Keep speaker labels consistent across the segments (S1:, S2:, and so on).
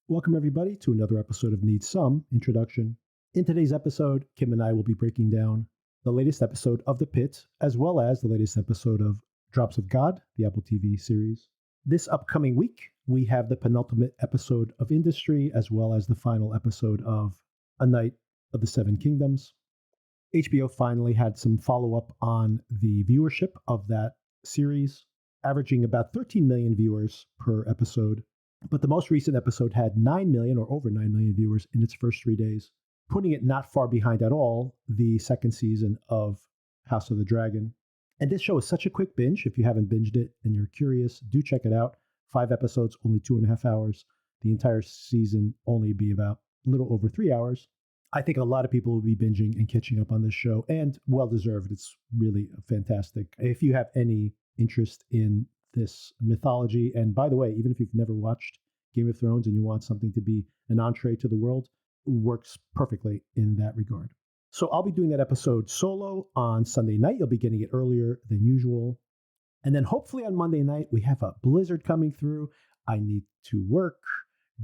S1: Welcome, everybody, to another episode of Need Some Introduction. In today's episode, Kim and I will be breaking down the latest episode of The Pit, as well as the latest episode of Drops of God, the Apple TV series. This upcoming week, we have the penultimate episode of Industry, as well as the final episode of A Night of the Seven Kingdoms. HBO finally had some follow-up on the viewership of that series, averaging about 13 million viewers per episode. But the most recent episode had 9 million or over 9 million viewers in its first 3 days, putting it not far behind at all the second season of House of the Dragon. And this show is such a quick binge. If you haven't binged it and you're curious, do check it out. 5 episodes, only 2.5 hours. The entire season only be about a little over 3 hours. I think a lot of people will be binging and catching up on this show, and well deserved. It's really fantastic. If you have any interest in this mythology, and by the way, even if you've never watched Game of Thrones and you want something to be an entree to the world, works perfectly in that regard. So I'll be doing that episode solo on Sunday night. You'll be getting it earlier than usual. And then hopefully on Monday night, we have a blizzard coming through. I need to work.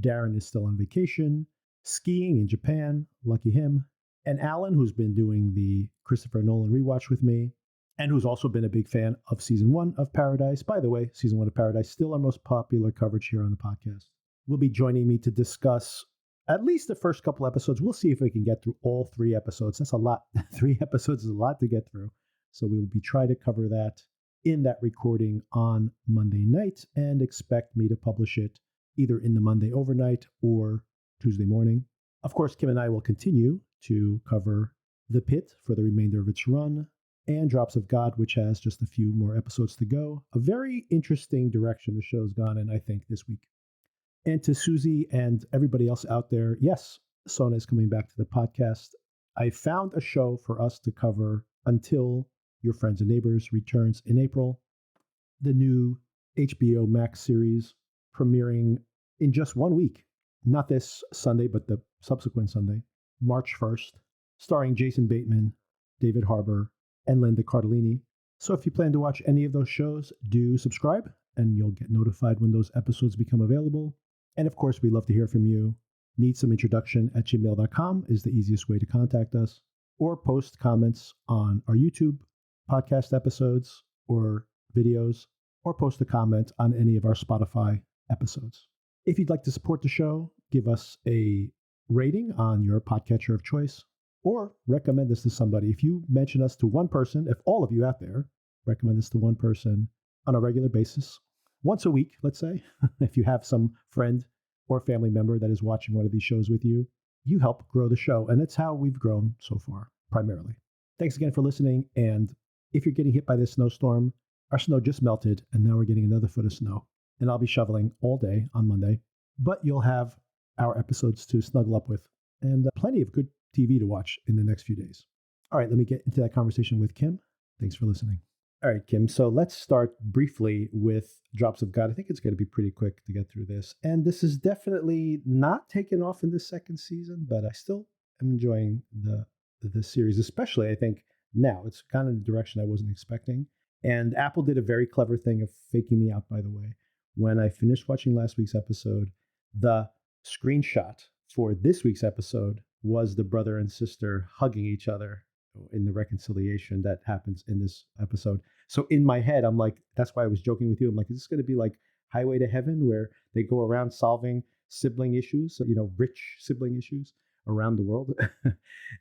S1: Darren is still on vacation, skiing in Japan, lucky him. And Alan, who's been doing the Christopher Nolan rewatch with me, and who's also been a big fan of season 1 of Paradise. By the way, season 1 of Paradise, still our most popular coverage here on the podcast, will be joining me to discuss at least the first couple episodes. We'll see if we can get through all 3 episodes. That's a lot. 3 episodes is a lot to get through. So we will be trying to cover that in that recording on Monday night, and expect me to publish it either in the Monday overnight or Tuesday morning. Of course, Kim and I will continue to cover The Pit for the remainder of its run, and Drops of God, which has just a few more episodes to go. A very interesting direction the show's gone in, I think, this week. And to Susie and everybody else out there, yes, Sona is coming back to the podcast. I found a show for us to cover until Your Friends and Neighbors returns in April. The new HBO Max series premiering in just 1 week. Not this Sunday, but the subsequent Sunday, March 1st, starring Jason Bateman, David Harbour, and Linda Cardellini. So if you plan to watch any of those shows, do subscribe and you'll get notified when those episodes become available. And of course, we love to hear from you. needsomeIntroduction@gmail.com is the easiest way to contact us, or post comments on our YouTube podcast episodes or videos, or post a comment on any of our Spotify episodes. If you'd like to support the show, give us a rating on your podcatcher of choice, or recommend this to somebody. If you mention us to one person, if all of you out there recommend this to one person on a regular basis, once a week, let's say, if you have some friend or family member that is watching one of these shows with you, you help grow the show. And it's how we've grown so far, primarily. Thanks again for listening. And if you're getting hit by this snowstorm, our snow just melted, and now we're getting another foot of snow. And I'll be shoveling all day on Monday. But you'll have our episodes to snuggle up with, and plenty of good TV to watch in the next few days. All right, let me get into that conversation with Kim. Thanks for listening. All right, Kim, so let's start briefly with Drops of God. I think it's going to be pretty quick to get through this. And this is definitely not taken off in the second season, but I still am enjoying the series, especially, I think, now. It's gone in the direction I wasn't expecting. And Apple did a very clever thing of faking me out, by the way. When I finished watching last week's episode, the screenshot for this week's episode was the brother and sister hugging each other in the reconciliation that happens in this episode. So in my head, I'm like, that's why I was joking with you. I'm like, is this going to be like Highway to Heaven, where they go around solving sibling issues, rich sibling issues around the world?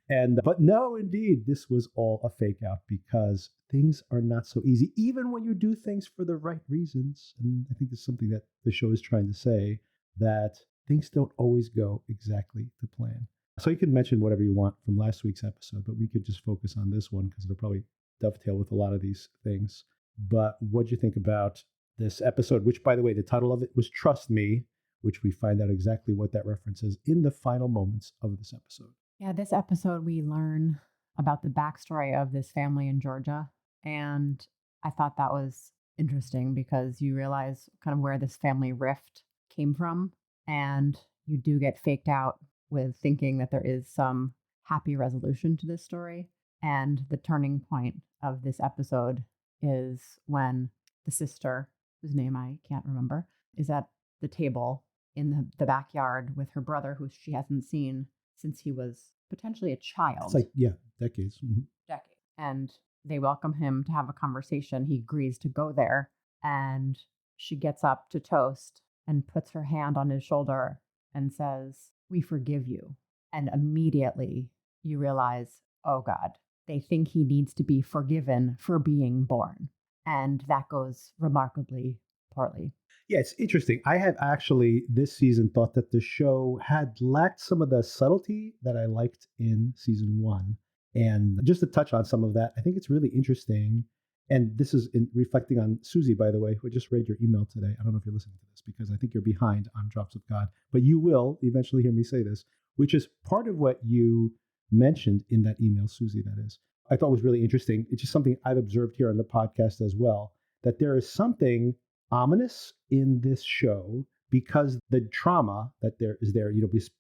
S1: But no, indeed, this was all a fake out, because things are not so easy, even when you do things for the right reasons. And I think it's something that the show is trying to say, that things don't always go exactly to plan. So you can mention whatever you want from last week's episode, but we could just focus on this one because it'll probably dovetail with a lot of these things. But what'd you think about this episode, which, by the way, the title of it was Trust Me, which we find out exactly what that reference is in the final moments of this episode.
S2: Yeah, this episode, we learn about the backstory of this family in Georgia. And I thought that was interesting because you realize kind of where this family rift came from. And you do get faked out with thinking that there is some happy resolution to this story. And the turning point of this episode is when the sister, whose name I can't remember, is at the table in the backyard with her brother, who she hasn't seen since he was potentially a
S1: It's
S2: child.
S1: like, yeah, decades.
S2: Decade. And they welcome him to have a conversation. He agrees to go there. And she gets up to toast and puts her hand on his shoulder and says, "We forgive you." And immediately you realize, oh God, they think he needs to be forgiven for being born. And that goes remarkably poorly.
S1: Yeah, it's interesting. I had actually this season thought that the show had lacked some of the subtlety that I liked in season one. And just to touch on some of that, I think it's really interesting. And this is in reflecting on Susie, by the way, who just read your email today. I don't know if you're listening to this because I think you're behind on Drops of God, but you will eventually hear me say this, which is part of what you mentioned in that email, Susie, that is. I thought was really interesting. It's just something I've observed here on the podcast as well, that there is something ominous in this show because the trauma that there is there,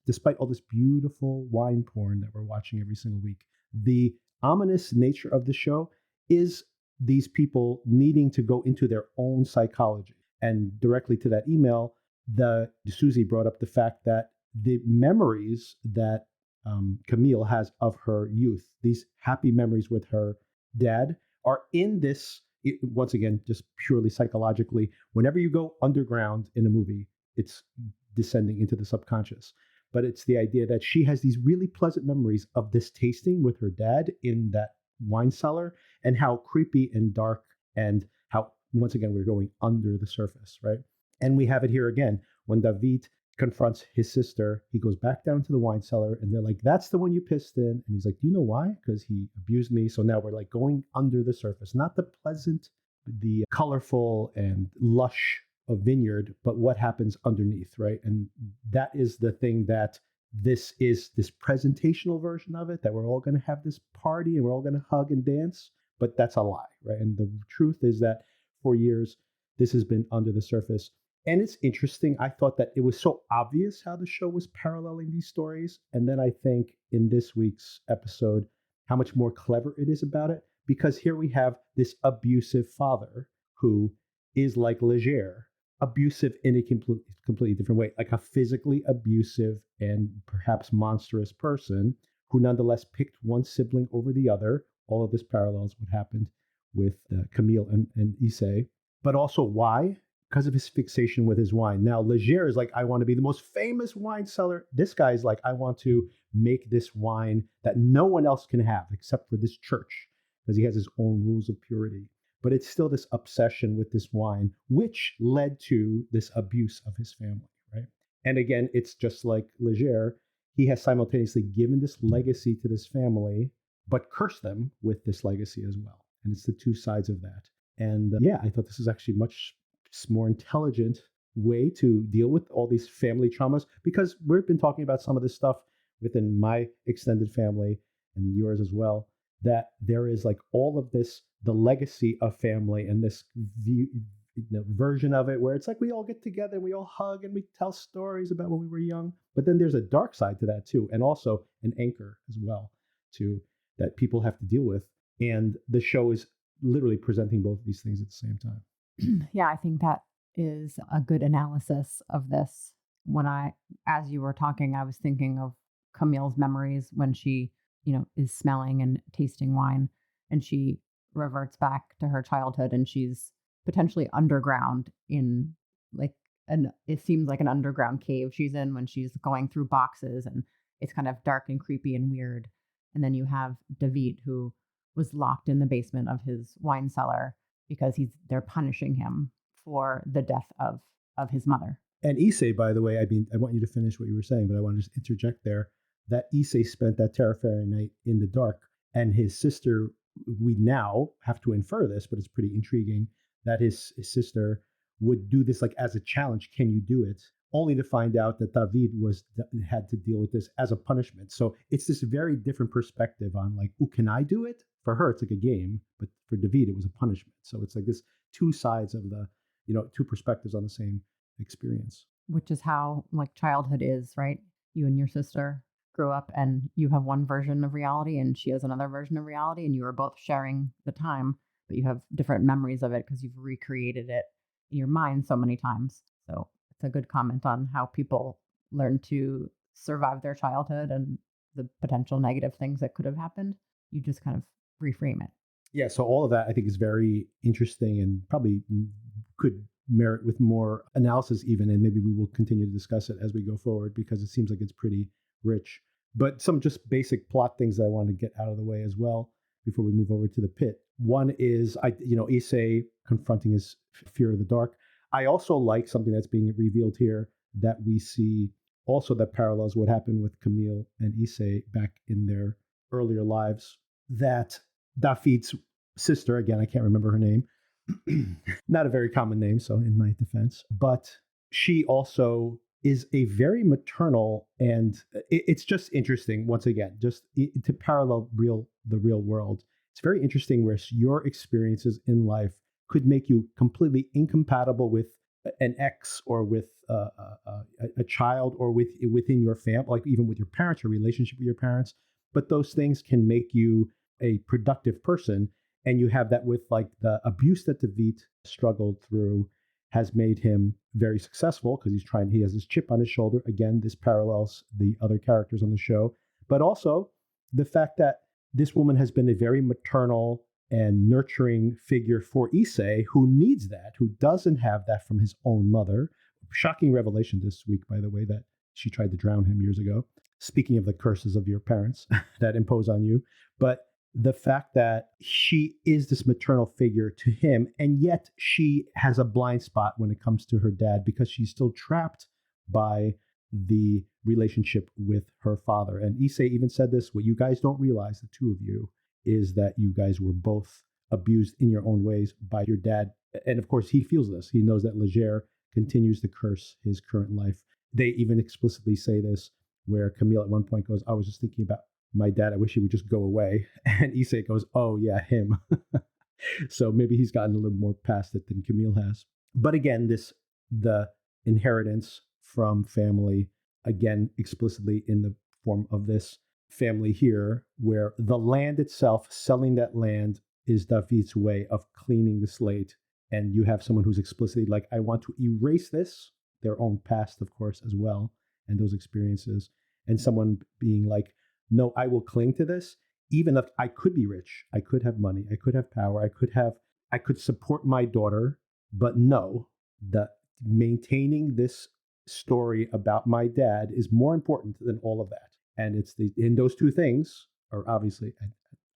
S1: despite all this beautiful wine porn that we're watching every single week, the ominous nature of the show is these people needing to go into their own psychology. And directly to that email, Susie brought up the fact that the memories that Camille has of her youth, these happy memories with her dad, are in this. Once again, just purely psychologically, whenever you go underground in a movie, it's descending into the subconscious. But it's the idea that she has these really pleasant memories of this tasting with her dad in that wine cellar, and how creepy and dark, and how, once again, we're going under the surface, right? And we have it here again. When Davit confronts his sister, he goes back down to the wine cellar, and they're like, "That's the one you pissed in." And he's like, "Do you know why? Because he abused me." So now we're like going under the surface, not the pleasant, the colorful and lush of vineyard, but what happens underneath, right? And that is the thing that this is, this presentational version of it, that we're all going to have this party and we're all going to hug and dance, but that's a lie, right? And the truth is that for years, this has been under the surface. And it's interesting. I thought that it was so obvious how the show was paralleling these stories. And then I think in this week's episode, how much more clever it is about it. Because here we have this abusive father who is like Leger, abusive in a completely different way, like a physically abusive and perhaps monstrous person who nonetheless picked one sibling over the other. All of this parallels what happened with Camille and Issei. But also why? Because of his fixation with his wine. Now, Leger is like, I want to be the most famous wine seller. This guy's like, I want to make this wine that no one else can have except for this church, because he has his own rules of purity. But it's still this obsession with this wine, which led to this abuse of his family, right? And again, it's just like Leger. He has simultaneously given this legacy to this family, but cursed them with this legacy as well. And it's the two sides of that. And yeah, I thought this is actually much more intelligent way to deal with all these family traumas, because we've been talking about some of this stuff within my extended family and yours as well, that there is like all of this, the legacy of family, and this version of it where it's like we all get together and we all hug and we tell stories about when we were young. But then there's a dark side to that too, and also an anchor as well to that people have to deal with. And the show is literally presenting both of these things at the same time.
S2: Yeah, I think that is a good analysis of this. As you were talking, I was thinking of Camille's memories when she, is smelling and tasting wine, and she reverts back to her childhood, and she's potentially underground in it seems like an underground cave she's in when she's going through boxes, and it's kind of dark and creepy and weird. And then you have Davit, who was locked in the basement of his wine cellar because they're punishing him for the death of his mother.
S1: And Issei, by the way, I want you to finish what you were saying, but I want to just interject there that Issei spent that terrifying night in the dark, and his sister, we now have to infer this, but it's pretty intriguing, that his sister would do this like as a challenge. Can you do it? Only to find out that Davit had to deal with this as a punishment. So it's this very different perspective on like, oh, can I do it? For her, it's like a game, but for Davit, it was a punishment. So it's like this two sides of the, two perspectives on the same experience.
S2: Which is how like childhood is, right? You and your sister grew up and you have one version of reality and she has another version of reality, and you are both sharing the time, but you have different memories of it because you've recreated it in your mind so many times. So it's a good comment on how people learn to survive their childhood and the potential negative things that could have happened. You just kind of reframe it.
S1: Yeah, so all of that I think is very interesting and probably could merit with more analysis even, and maybe we will continue to discuss it as we go forward because it seems like it's pretty rich. But some just basic plot things that I want to get out of the way as well before we move over to the pit. One is, Issei confronting his fear of the dark. I also like something that's being revealed here that we see also that parallels what happened with Camille and Issei back in their earlier lives, that Davit's sister, again, I can't remember her name, not a very common name, so in my defense, but she also is a very maternal, and it's just interesting, once again, just to parallel the real world. It's very interesting where your experiences in life could make you completely incompatible with an ex or with a child or within your family, like even with your parents, your relationship with your parents. But those things can make you a productive person. And you have that with like the abuse that Davit struggled through has made him very successful because he has this chip on his shoulder. Again, this parallels the other characters on the show, but also the fact that this woman has been a very maternal and nurturing figure for Issei, who needs that, who doesn't have that from his own mother. Shocking revelation this week, by the way, that she tried to drown him years ago. Speaking of the curses of your parents that impose on you. But the fact that she is this maternal figure to him, and yet she has a blind spot when it comes to her dad because she's still trapped by the relationship with her father. And Issei even said this, what you guys don't realize, the two of you, is that you guys were both abused in your own ways by your dad. And of course, he feels this. He knows that Leger continues to curse his current life. They even explicitly say this, where Camille at one point goes, I was just thinking about my dad, I wish he would just go away. And Issei goes, oh yeah, him. So maybe he's gotten a little more past it than Camille has. But again, the inheritance from family, again, explicitly in the form of this family here, where the land itself, selling that land is Davit's way of cleaning the slate. And you have someone who's explicitly like, I want to erase this, their own past, of course, as well, and those experiences. And someone being like, no, I will cling to this, even if I could be rich, I could have money, I could have power, I could support my daughter, but no, maintaining this story about my dad is more important than all of that. And and those two things are obviously at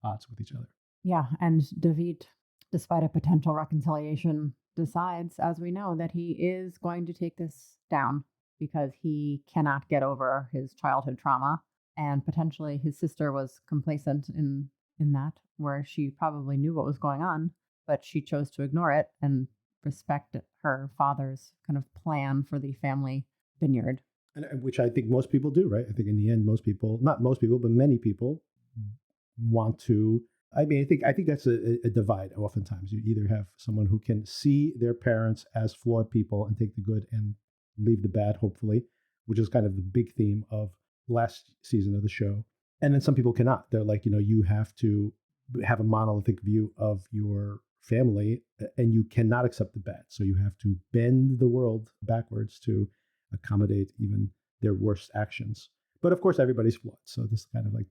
S1: odds with each other.
S2: Yeah, and Davit, despite a potential reconciliation, decides, as we know, that he is going to take this down because he cannot get over his childhood trauma. And potentially his sister was complacent in that, where she probably knew what was going on, but she chose to ignore it and respect her father's kind of plan for the family vineyard.
S1: And which I think most people do, right? I think in the end, most people, not most people, but many people want to. I mean, I think that's a divide. Oftentimes, you either have someone who can see their parents as flawed people and take the good and leave the bad, hopefully, which is kind of the big theme of last season of the show. And then some people cannot. They're like, you have to have a monolithic view of your family and you cannot accept the bad. So you have to bend the world backwards to accommodate even their worst actions. But of course, everybody's flawed. So this is kind of like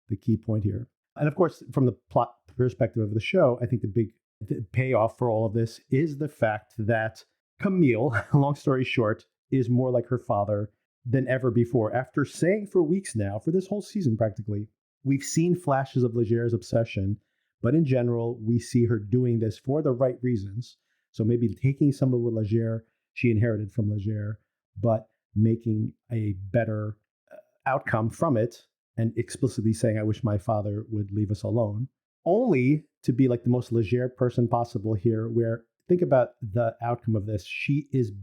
S1: the key point here. And of course, from the plot perspective of the show, I think the payoff for all of this is the fact that Camille, long story short, is more like her father than ever before. After saying for weeks now, for this whole season practically, we've seen flashes of Leger's obsession, but in general, we see her doing this for the right reasons. So maybe taking some of what Leger she inherited from Leger, but making a better outcome from it and explicitly saying, I wish my father would leave us alone, only to be like the most Leger person possible here, where think about the outcome of this. She is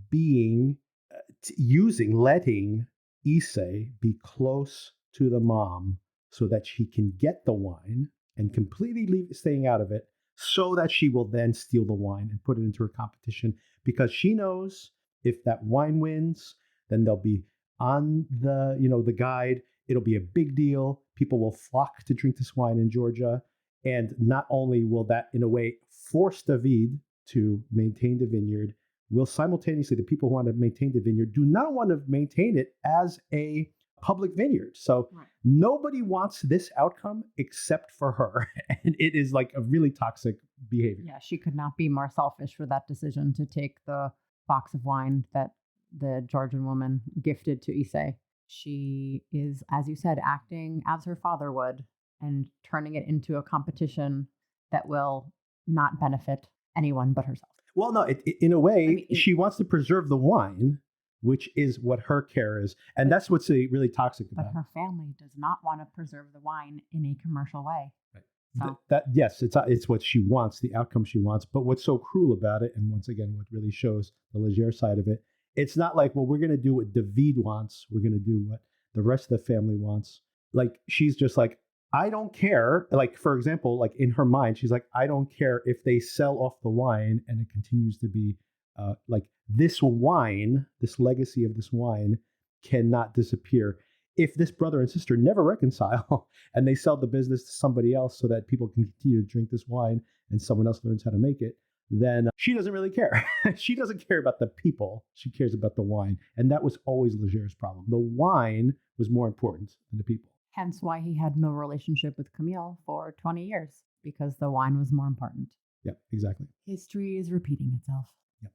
S1: letting Issei be close to the mom so that she can get the wine and completely staying out of it, so that she will then steal the wine and put it into her competition, because she knows if that wine wins, then they'll be on the guide. It'll be a big deal. People will flock to drink this wine in Georgia. And not only will that, in a way, force Davit to maintain the vineyard, will simultaneously, the people who want to maintain the vineyard do not want to maintain it as a public vineyard. So
S2: Right.
S1: nobody wants this outcome except for her. And it is like a really toxic behavior.
S2: Yeah, she could not be more selfish for that decision to take the box of wine that the Georgian woman gifted to Issei. She is, as you said, acting as her father would and turning it into a competition that will not benefit anyone but herself.
S1: Well, no, in a way,
S2: I mean,
S1: she wants to preserve the wine, which is what her care is. And that's what's really toxic
S2: But
S1: about it.
S2: her family does not want to preserve the wine in a commercial way.
S1: Right.
S2: So,
S1: Yes, it's what she wants, the outcome she wants. But what's so cruel about it, and once again, what really shows the Leger side of it, it's not like, well, we're going to do what David wants. We're going to do what the rest of the family wants. Like, she's just like, I don't care. Like, for example, like in her mind, she's like, I don't care if they sell off the wine and it continues to be like this wine, this legacy of this wine cannot disappear. If this brother and sister never reconcile and they sell the business to somebody else so that people can continue to drink this wine and someone else learns how to make it, then she doesn't really care. She doesn't care about the people. She cares about the wine. And that was always Leger's problem. The wine was more important than the people.
S2: hence why he had no relationship with Camille for 20 years, because the wine was more important.
S1: Yeah, exactly.
S2: History is repeating itself.
S1: Yeah.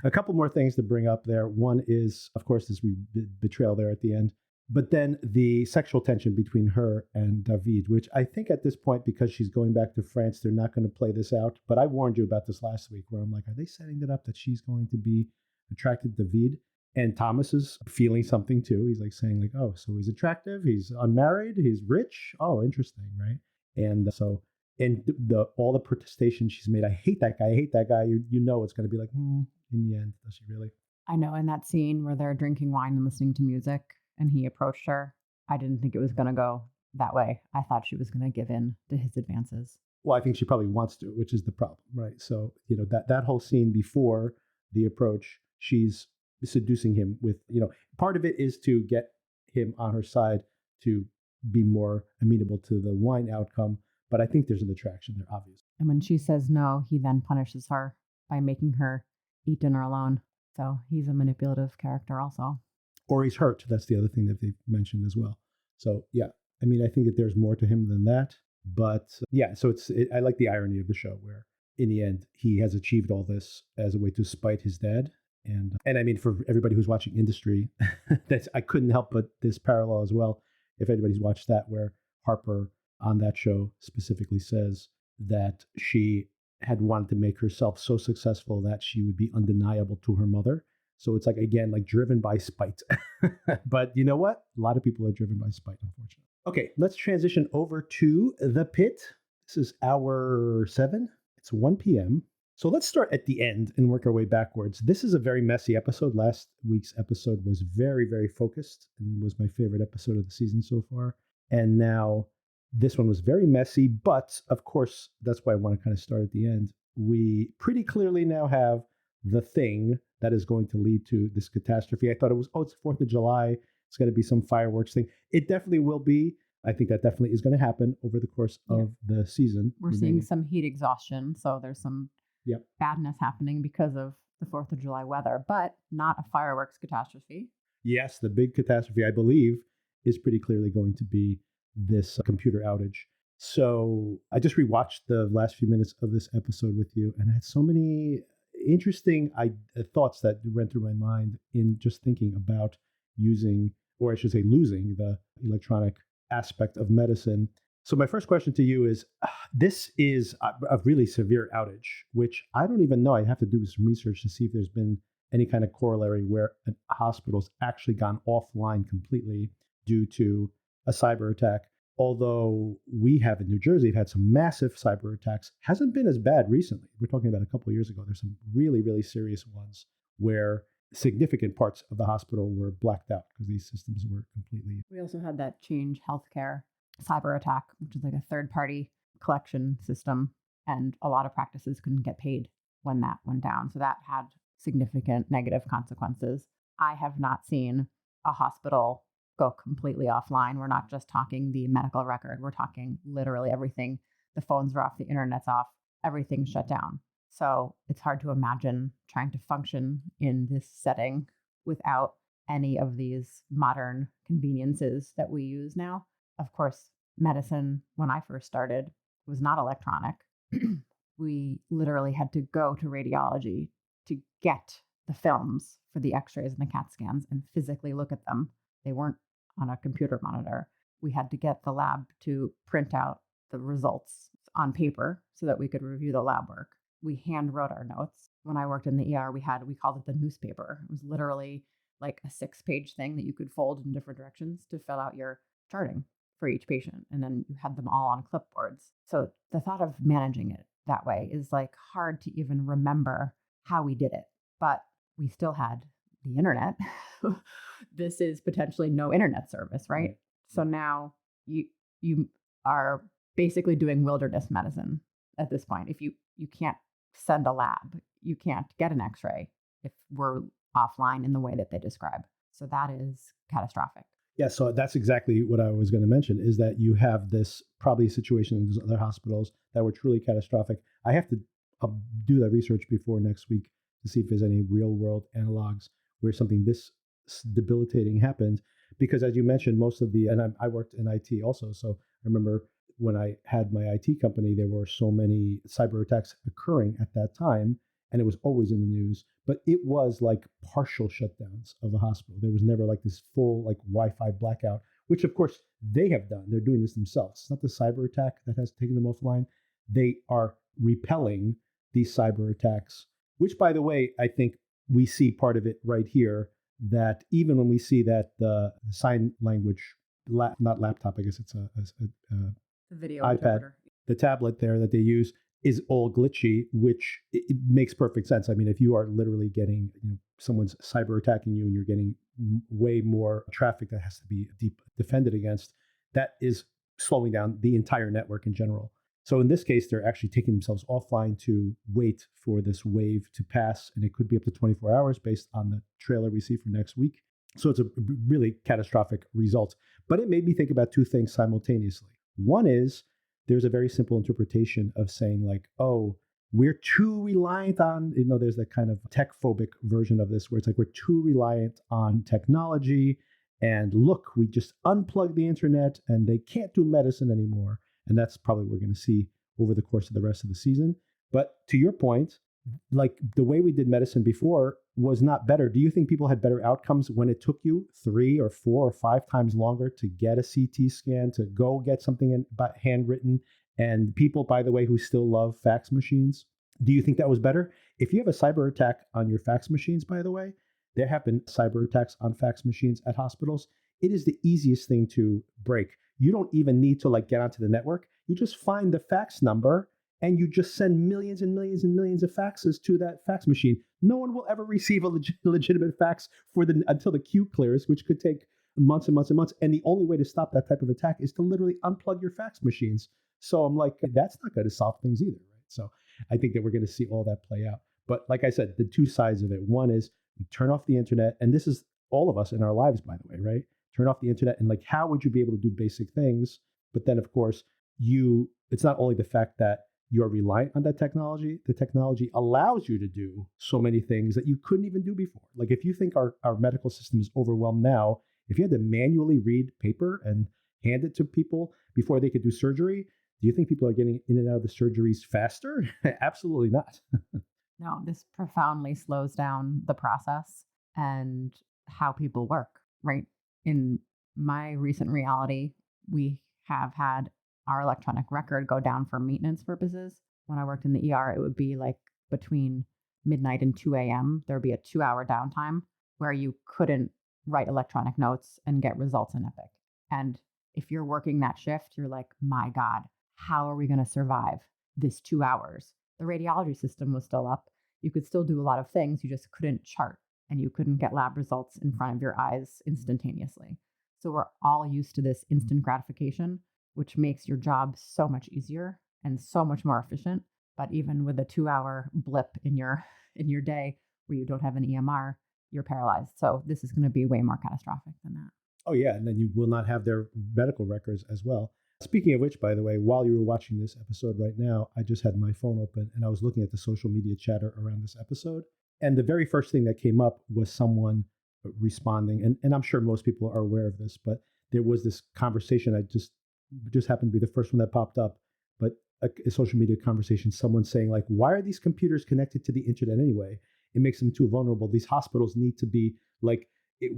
S1: A couple more things to bring up there. One is, of course, this betrayal there at the end. But then the sexual tension between her and David, which I think at this point, because she's going back to France, they're not going to play this out. But I warned you about this last week where I'm like, are they setting it up that she's going to be attracted to David? And Thomas is feeling something too. He's like saying like, oh, so he's attractive, he's unmarried, he's rich. Oh, interesting, right? And so, and all the protestation she's made, I hate that guy, I hate that guy. You know it's going to be like, in the end, does she really?
S2: I know in that scene where they're drinking wine and listening to music and he approached her, I didn't think it was going to go that way. I thought she was going to give in to his advances.
S1: Well, I think she probably wants to, which is the problem, right? So, that whole scene before the approach, she's seducing him with, part of it is to get him on her side to be more amenable to the wine outcome. But I think there's an attraction there, obviously.
S2: And when she says no, he then punishes her by making her eat dinner alone. So he's a manipulative character also.
S1: Or he's hurt. That's the other thing that they've mentioned as well. So, yeah, I mean, I think that there's more to him than that. But yeah, so I like the irony of the show where in the end, he has achieved all this as a way to spite his dad. And I mean, for everybody who's watching Industry, I couldn't help but this parallel as well. If anybody's watched that, where Harper on that show specifically says that she had wanted to make herself so successful that she would be undeniable to her mother. So it's like, again, like driven by spite. But you know what? A lot of people are driven by spite, unfortunately. Okay, let's transition over to The Pit. This is hour 7. It's 1 p.m. So let's start at the end and work our way backwards. This is a very messy episode. Last week's episode was very, very focused and was my favorite episode of the season so far. And now this one was very messy, but of course, that's why I want to kind of start at the end. We pretty clearly now have the thing that is going to lead to this catastrophe. I thought it was, it's 4th of July. It's going to be some fireworks thing. It definitely will be. I think that definitely is going to happen over the course of the season.
S2: We're seeing some heat exhaustion. So there's some badness happening because of the 4th of July weather, but not a fireworks catastrophe.
S1: Yes, the big catastrophe, I believe, is pretty clearly going to be this computer outage. So I just rewatched the last few minutes of this episode with you, and I had so many interesting thoughts that ran through my mind in just thinking about using, or I should say losing, the electronic aspect of medicine. So my first question to you is, this is a really severe outage, which I don't even know. I'd have to do some research to see if there's been any kind of corollary where a hospital's actually gone offline completely due to a cyber attack. Although we have in New Jersey had some massive cyber attacks, hasn't been as bad recently. We're talking about a couple of years ago. There's some really, really serious ones where significant parts of the hospital were blacked out because these systems were completely.
S2: We also had that Change Healthcare cyber attack, which is like a third-party collection system, and a lot of practices couldn't get paid when that went down. So that had significant negative consequences. I have not seen a hospital go completely offline. We're not just talking the medical record. We're talking literally everything. The phones are off, the internet's off, everything's shut down. So it's hard to imagine trying to function in this setting without any of these modern conveniences that we use now. Of course, medicine, when I first started, was not electronic. We literally had to go to radiology to get the films for the x-rays and the CAT scans and physically look at them. They weren't on a computer monitor. We had to get the lab to print out the results on paper so that we could review the lab work. We hand wrote our notes. When I worked in the ER, we called it the newspaper. It was literally like a 6-page thing that you could fold in different directions to fill out your charting for each patient. And then you had them all on clipboards. So the thought of managing it that way is like hard to even remember how we did it. But we still had the internet. This is potentially no internet service, right? So now you are basically doing wilderness medicine at this point. If you can't send a lab, you can't get an x-ray if we're offline in the way that they describe. So that is catastrophic.
S1: Yeah, so that's exactly what I was going to mention, is that you have this probably situation in those other hospitals that were truly catastrophic. I have to do that research before next week to see if there's any real world analogs where something this debilitating happened. Because as you mentioned, most of the, and I worked in IT also, so I remember when I had my IT company, there were so many cyber attacks occurring at that time, and it was always in the news, but it was like partial shutdowns of a hospital. There was never like this full like Wi-Fi blackout, which of course they have done. They're doing this themselves. It's not the cyber attack that has taken them offline. They are repelling these cyber attacks, which by the way, I think we see part of it right here, that even when we see that the sign language, not laptop, I guess it's a
S2: the video
S1: iPad,
S2: interpreter.
S1: The tablet there that they use is all glitchy, which it makes perfect sense. I mean, if you are literally getting, someone's cyber attacking you and you're getting way more traffic that has to be defended against, that is slowing down the entire network in general. So in this case, they're actually taking themselves offline to wait for this wave to pass. And it could be up to 24 hours based on the trailer we see for next week. So it's a really catastrophic result. But it made me think about two things simultaneously. One is there's a very simple interpretation of saying like, oh, we're too reliant on, there's that kind of tech phobic version of this where it's like we're too reliant on technology. And look, we just unplug the internet and they can't do medicine anymore. And that's probably what we're going to see over the course of the rest of the season. But to your point, like the way we did medicine before was not better. Do you think people had better outcomes when it took you 3 or 4 or 5 times longer to get a CT scan, to go get something handwritten? And people, by the way, who still love fax machines, do you think that was better? If you have a cyber attack on your fax machines, by the way, there have been cyber attacks on fax machines at hospitals. It is the easiest thing to break. You don't even need to like get onto the network. You just find the fax number and you just send millions and millions and millions of faxes to that fax machine. No one will ever receive a legitimate fax until the queue clears, which could take months and months and months. And the only way to stop that type of attack is to literally unplug your fax machines. So I'm like, that's not going to solve things either, right? So I think that we're going to see all that play out. But like I said, the two sides of it. One is we turn off the internet, and this is all of us in our lives, by the way, right? Turn off the internet, and like, how would you be able to do basic things? But then, of course, it's not only the fact that you're reliant on that technology, the technology allows you to do so many things that you couldn't even do before. Like if you think our medical system is overwhelmed now, if you had to manually read paper and hand it to people before they could do surgery, do you think people are getting in and out of the surgeries faster? Absolutely not.
S2: No, this profoundly slows down the process and how people work, right? In my recent reality, we have had our electronic record go down for maintenance purposes. When I worked in the ER, it would be like between midnight and 2 a.m. There would be a 2-hour downtime where you couldn't write electronic notes and get results in Epic. And if you're working that shift, you're like, my God, how are we going to survive this 2 hours? The radiology system was still up. You could still do a lot of things. You just couldn't chart and you couldn't get lab results in front of your eyes instantaneously. So we're all used to this instant gratification, which makes your job so much easier and so much more efficient. But even with a 2-hour blip in your day where you don't have an EMR, you're paralyzed. So this is going to be way more catastrophic than that.
S1: Oh yeah, and then you will not have their medical records as well. Speaking of which, by the way, while you were watching this episode right now, I just had my phone open and I was looking at the social media chatter around this episode. And the very first thing that came up was someone responding. And I'm sure most people are aware of this, but there was this conversation. I just happened to be the first one that popped up, but a social media conversation, someone saying like, why are these computers connected to the internet anyway? It makes them too vulnerable. These hospitals need to be like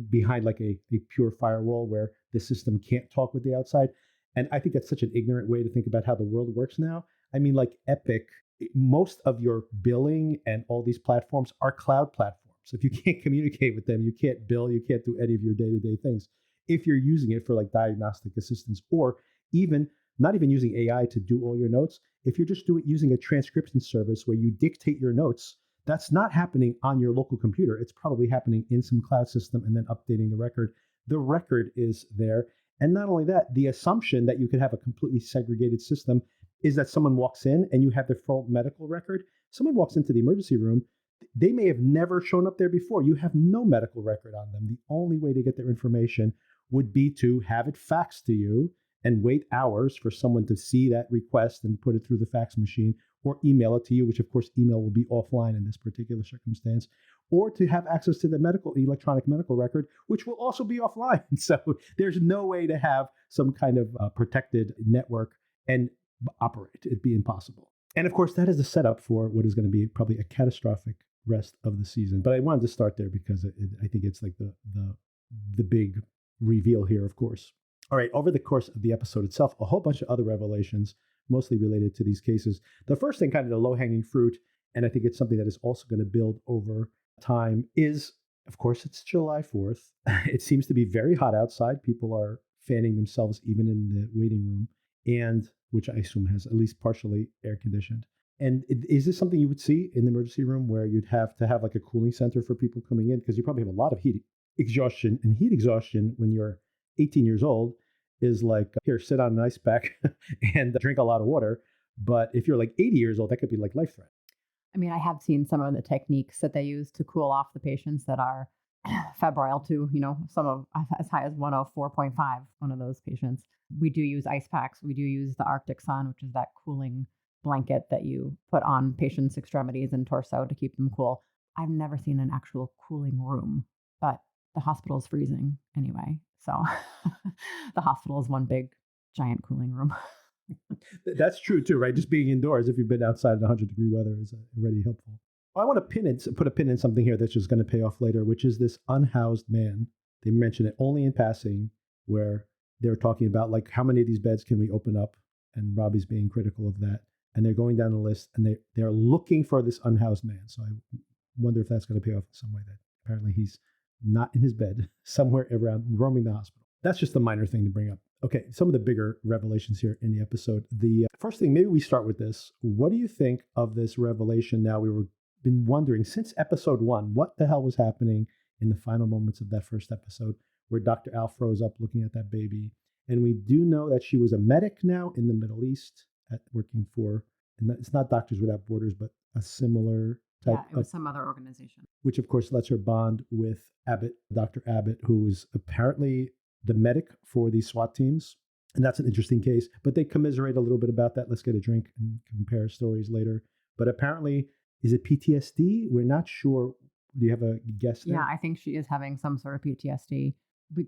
S1: behind like a pure firewall where the system can't talk with the outside. And I think that's such an ignorant way to think about how the world works now. I mean, like Epic, most of your billing and all these platforms are cloud platforms. If you can't communicate with them, you can't bill, you can't do any of your day-to-day things. If you're using it for like diagnostic assistance, or even not even using AI to do all your notes, if you're just using a transcription service where you dictate your notes, that's not happening on your local computer. It's probably happening in some cloud system and then updating the record. The record is there. And not only that, the assumption that you could have a completely segregated system is that someone walks in and you have their full medical record. Someone walks into the emergency room, they may have never shown up there before. You have no medical record on them. The only way to get their information would be to have it faxed to you and wait hours for someone to see that request and put it through the fax machine, or email it to you, which of course email will be offline in this particular circumstance, or to have access to the electronic medical record, which will also be offline. So there's no way to have some kind of protected network and operate. It'd be impossible. And of course, that is the setup for what is going to be probably a catastrophic rest of the season. But I wanted to start there because I think it's like the big reveal here, of course. All right, over the course of the episode itself, a whole bunch of other revelations, mostly related to these cases. The first thing, kind of the low-hanging fruit, and I think it's something that is also going to build over time, is, of course, it's July 4th. It seems to be very hot outside. People are fanning themselves even in the waiting room, and which I assume has at least partially air conditioned. And is this something you would see in the emergency room where you'd have to have like a cooling center for people coming in? Because you probably have a lot of heat exhaustion, and heat exhaustion when you're 18 years old is like, here, sit on an ice pack and drink a lot of water. But if you're like 80 years old, that could be like life threat.
S2: I mean, I have seen some of the techniques that they use to cool off the patients that are febrile to, some of as high as 104.5, one of those patients. We do use ice packs. We do use the Arctic Sun, which is that cooling blanket that you put on patients' extremities and torso to keep them cool. I've never seen an actual cooling room, but the hospital is freezing anyway. So the hospital is one big, giant cooling room.
S1: That's true too, right? Just being indoors, if you've been outside in 100-degree weather, is already helpful. I want to put a pin in something here that's just going to pay off later, which is this unhoused man. They mention it only in passing, where they're talking about like how many of these beds can we open up, and Robbie's being critical of that. And they're going down the list, and they're looking for this unhoused man. So I wonder if that's going to pay off in some way, that apparently he's not in his bed, somewhere around roaming the hospital. That's just a minor thing to bring up. Okay, some of the bigger revelations here in the episode. The first thing, maybe we start with this. What do you think of this revelation? Now, been wondering since episode 1, what the hell was happening in the final moments of that first episode, where Dr. Al froze up looking at that baby. And we do know that she was a medic now in the Middle East, working for, and it's not Doctors Without Borders, but a similar type.
S2: Yeah, it was some other organization.
S1: Which, of course, lets her bond with Abbott, Dr. Abbott, who is apparently the medic for these SWAT teams. And that's an interesting case. But they commiserate a little bit about that. Let's get a drink and compare stories later. But apparently, is it PTSD? We're not sure. Do you have a guess there?
S2: Yeah, I think she is having some sort of PTSD.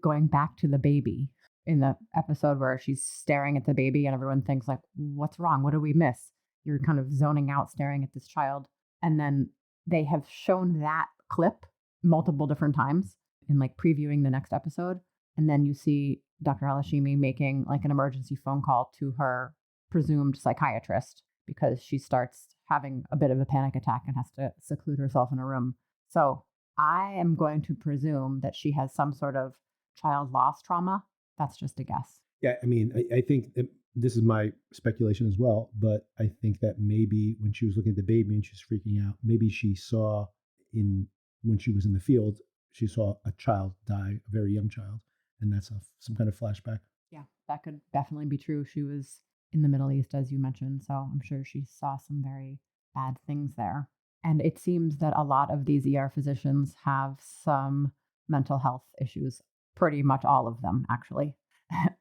S2: Going back to the baby in the episode where she's staring at the baby and everyone thinks like, what's wrong? What did we miss? You're kind of zoning out, staring at this child. And then they have shown that clip multiple different times in like previewing the next episode. And then you see Dr. Halimi making like an emergency phone call to her presumed psychiatrist because she starts having a bit of a panic attack and has to seclude herself in a room. So I am going to presume that she has some sort of child loss trauma. That's just a guess.
S1: Yeah, I mean, I think this is my speculation as well, but I think that maybe when she was looking at the baby and she's freaking out, maybe she saw when she was in the field, she saw a child die, a very young child, and that's some kind of flashback.
S2: Yeah, that could definitely be true. She was in the Middle East, as you mentioned, so I'm sure she saw some very bad things there. And it seems that a lot of these ER physicians have some mental health issues, pretty much all of them, actually.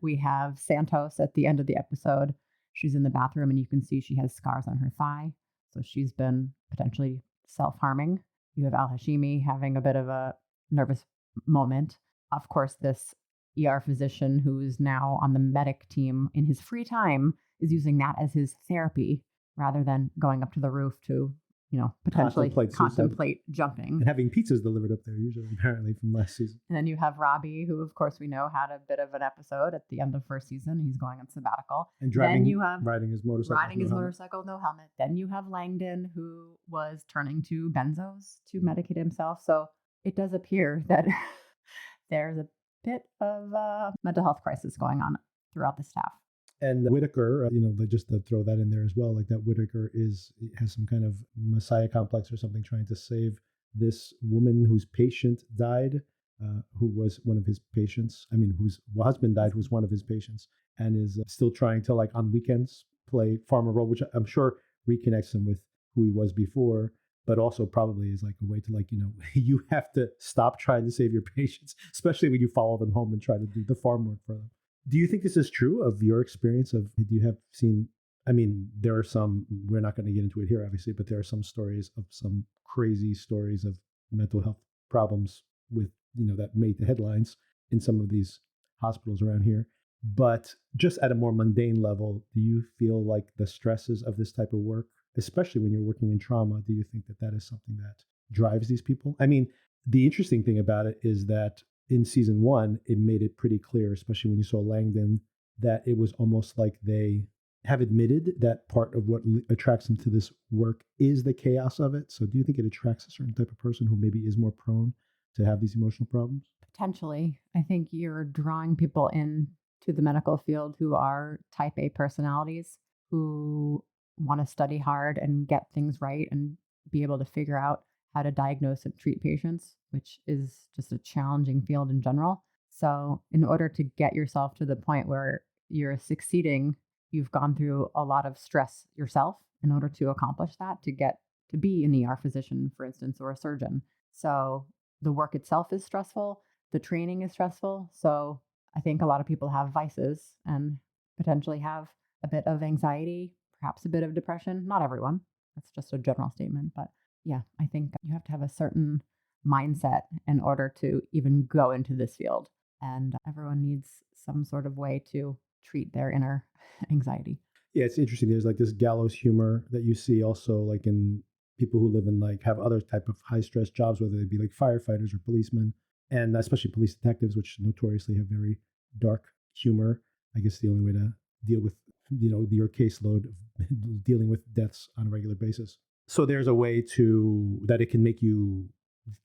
S2: We have Santos at the end of the episode. She's in the bathroom and you can see she has scars on her thigh. So she's been potentially self harming. You have Al Hashimi having a bit of a nervous moment. Of course, this ER physician who's now on the medic team in his free time is using that as his therapy rather than going up to the roof to, potentially contemplate jumping.
S1: And having pizzas delivered up there, usually, apparently, from last season.
S2: And then you have Robbie, who, of course, we know had a bit of an episode at the end of first season. He's going on sabbatical.
S1: And riding his motorcycle,
S2: no helmet. Then you have Langdon, who was turning to benzos to medicate himself. So it does appear that there's a bit of a mental health crisis going on throughout the staff.
S1: And Whitaker, just to throw that in there as well, like that Whitaker has some kind of messiah complex or something, trying to save this woman whose patient died, who was one of his patients. I mean, whose husband died, who was one of his patients, and is still trying to, like, on weekends play farmer role, which I'm sure reconnects him with who he was before, but also probably is like a way to, like, you have to stop trying to save your patients, especially when you follow them home and try to do the farm work for them. Do you think this is true of your experience do you have seen, I mean, there are some, we're not going to get into it here, obviously, but there are some stories of some crazy stories of mental health problems with, that made the headlines in some of these hospitals around here. But just at a more mundane level, do you feel like the stresses of this type of work, especially when you're working in trauma, do you think that that is something that drives these people? I mean, the interesting thing about it is that in season 1, it made it pretty clear, especially when you saw Langdon, that it was almost like they have admitted that part of what attracts them to this work is the chaos of it. So do you think it attracts a certain type of person who maybe is more prone to have these emotional problems?
S2: Potentially. I think you're drawing people in to the medical field who are type A personalities, who want to study hard and get things right and be able to figure out how to diagnose and treat patients, which is just a challenging field in general. So in order to get yourself to the point where you're succeeding, you've gone through a lot of stress yourself in order to accomplish that, to get to be an ER physician, for instance, or a surgeon. So the work itself is stressful. The training is stressful. So I think a lot of people have vices and potentially have a bit of anxiety, perhaps a bit of depression. Not everyone. That's just a general statement. But yeah, I think you have to have a certain mindset in order to even go into this field. And everyone needs some sort of way to treat their inner anxiety.
S1: Yeah, it's interesting. There's like this gallows humor that you see also like in people who live in, like, have other type of high stress jobs, whether they be like firefighters or policemen, and especially police detectives, which notoriously have very dark humor. I guess the only way to deal with, your caseload of dealing with deaths on a regular basis. So there's a way that it can make you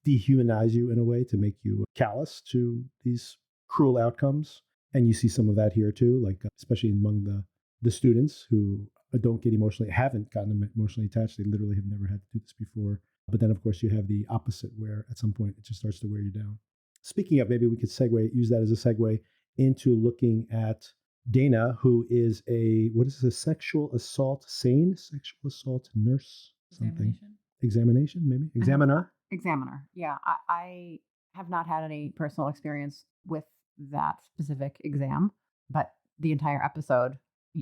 S1: dehumanize you in a way, to make you callous to these cruel outcomes. And you see some of that here too, like especially among the students who haven't gotten emotionally attached. They literally have never had to do this before. But then, of course, you have the opposite, where at some point it just starts to wear you down. Speaking of, maybe we could use that as a segue into looking at Dana, who is a sexual assault nurse, something. Examination, maybe? Examiner?
S2: Examiner. Yeah. I have not had any personal experience with that specific exam, but the entire episode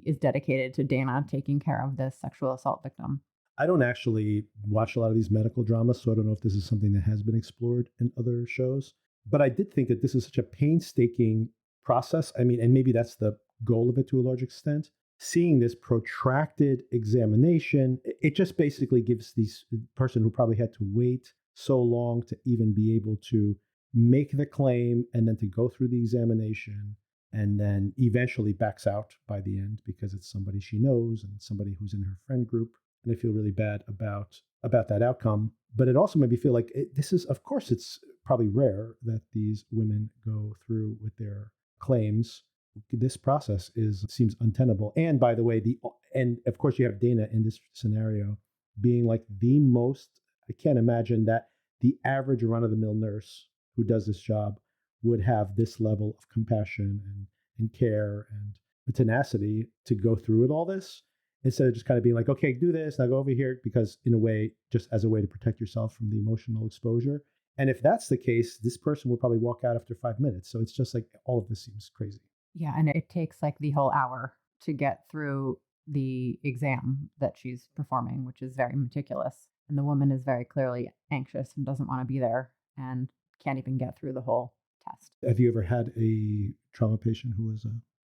S2: is dedicated to Dana taking care of this sexual assault victim.
S1: I don't actually watch a lot of these medical dramas, so I don't know if this is something that has been explored in other shows. But I did think that this is such a painstaking process. I mean, and maybe that's the goal of it to a large extent. Seeing this protracted examination, it just basically gives this person who probably had to wait so long to even be able to make the claim and then to go through the examination, and then eventually backs out by the end because it's somebody she knows and somebody who's in her friend group. And I feel really bad about that outcome. But it also made me feel like of course, it's probably rare that these women go through with their claims. This process seems untenable. And by the way, and of course you have Dana in this scenario being like the most, I can't imagine that the average run-of-the-mill nurse who does this job would have this level of compassion and care and tenacity to go through with all this, instead of just kind of being like, okay, do this, now go over here, because in a way, just as a way to protect yourself from the emotional exposure. And if that's the case, this person will probably walk out after 5 minutes. So it's just like, all of this seems crazy.
S2: Yeah, and it takes like the whole hour to get through the exam that she's performing, which is very meticulous. And the woman is very clearly anxious and doesn't want to be there and can't even get through the whole test.
S1: Have you ever had a trauma patient who was a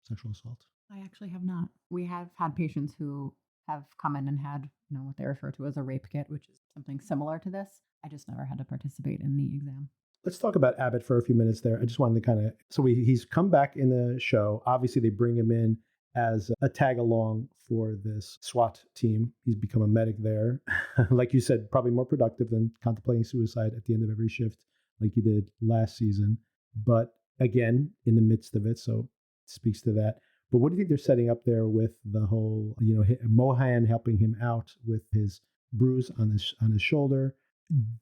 S1: sexual assault?
S2: I actually have not. We have had patients who have come in and had, what they refer to as a rape kit, which is something similar to this. I just never had to participate in the exam.
S1: Let's talk about Abbott for a few minutes there. I just wanted to kind of, so he's come back in the show. Obviously, they bring him in as a tag along for this SWAT team. He's become a medic there. Like you said, probably more productive than contemplating suicide at the end of every shift, like he did last season. But again, in the midst of it, so it speaks to that. But what do you think they're setting up there with the whole, Mohan helping him out with his bruise on his shoulder?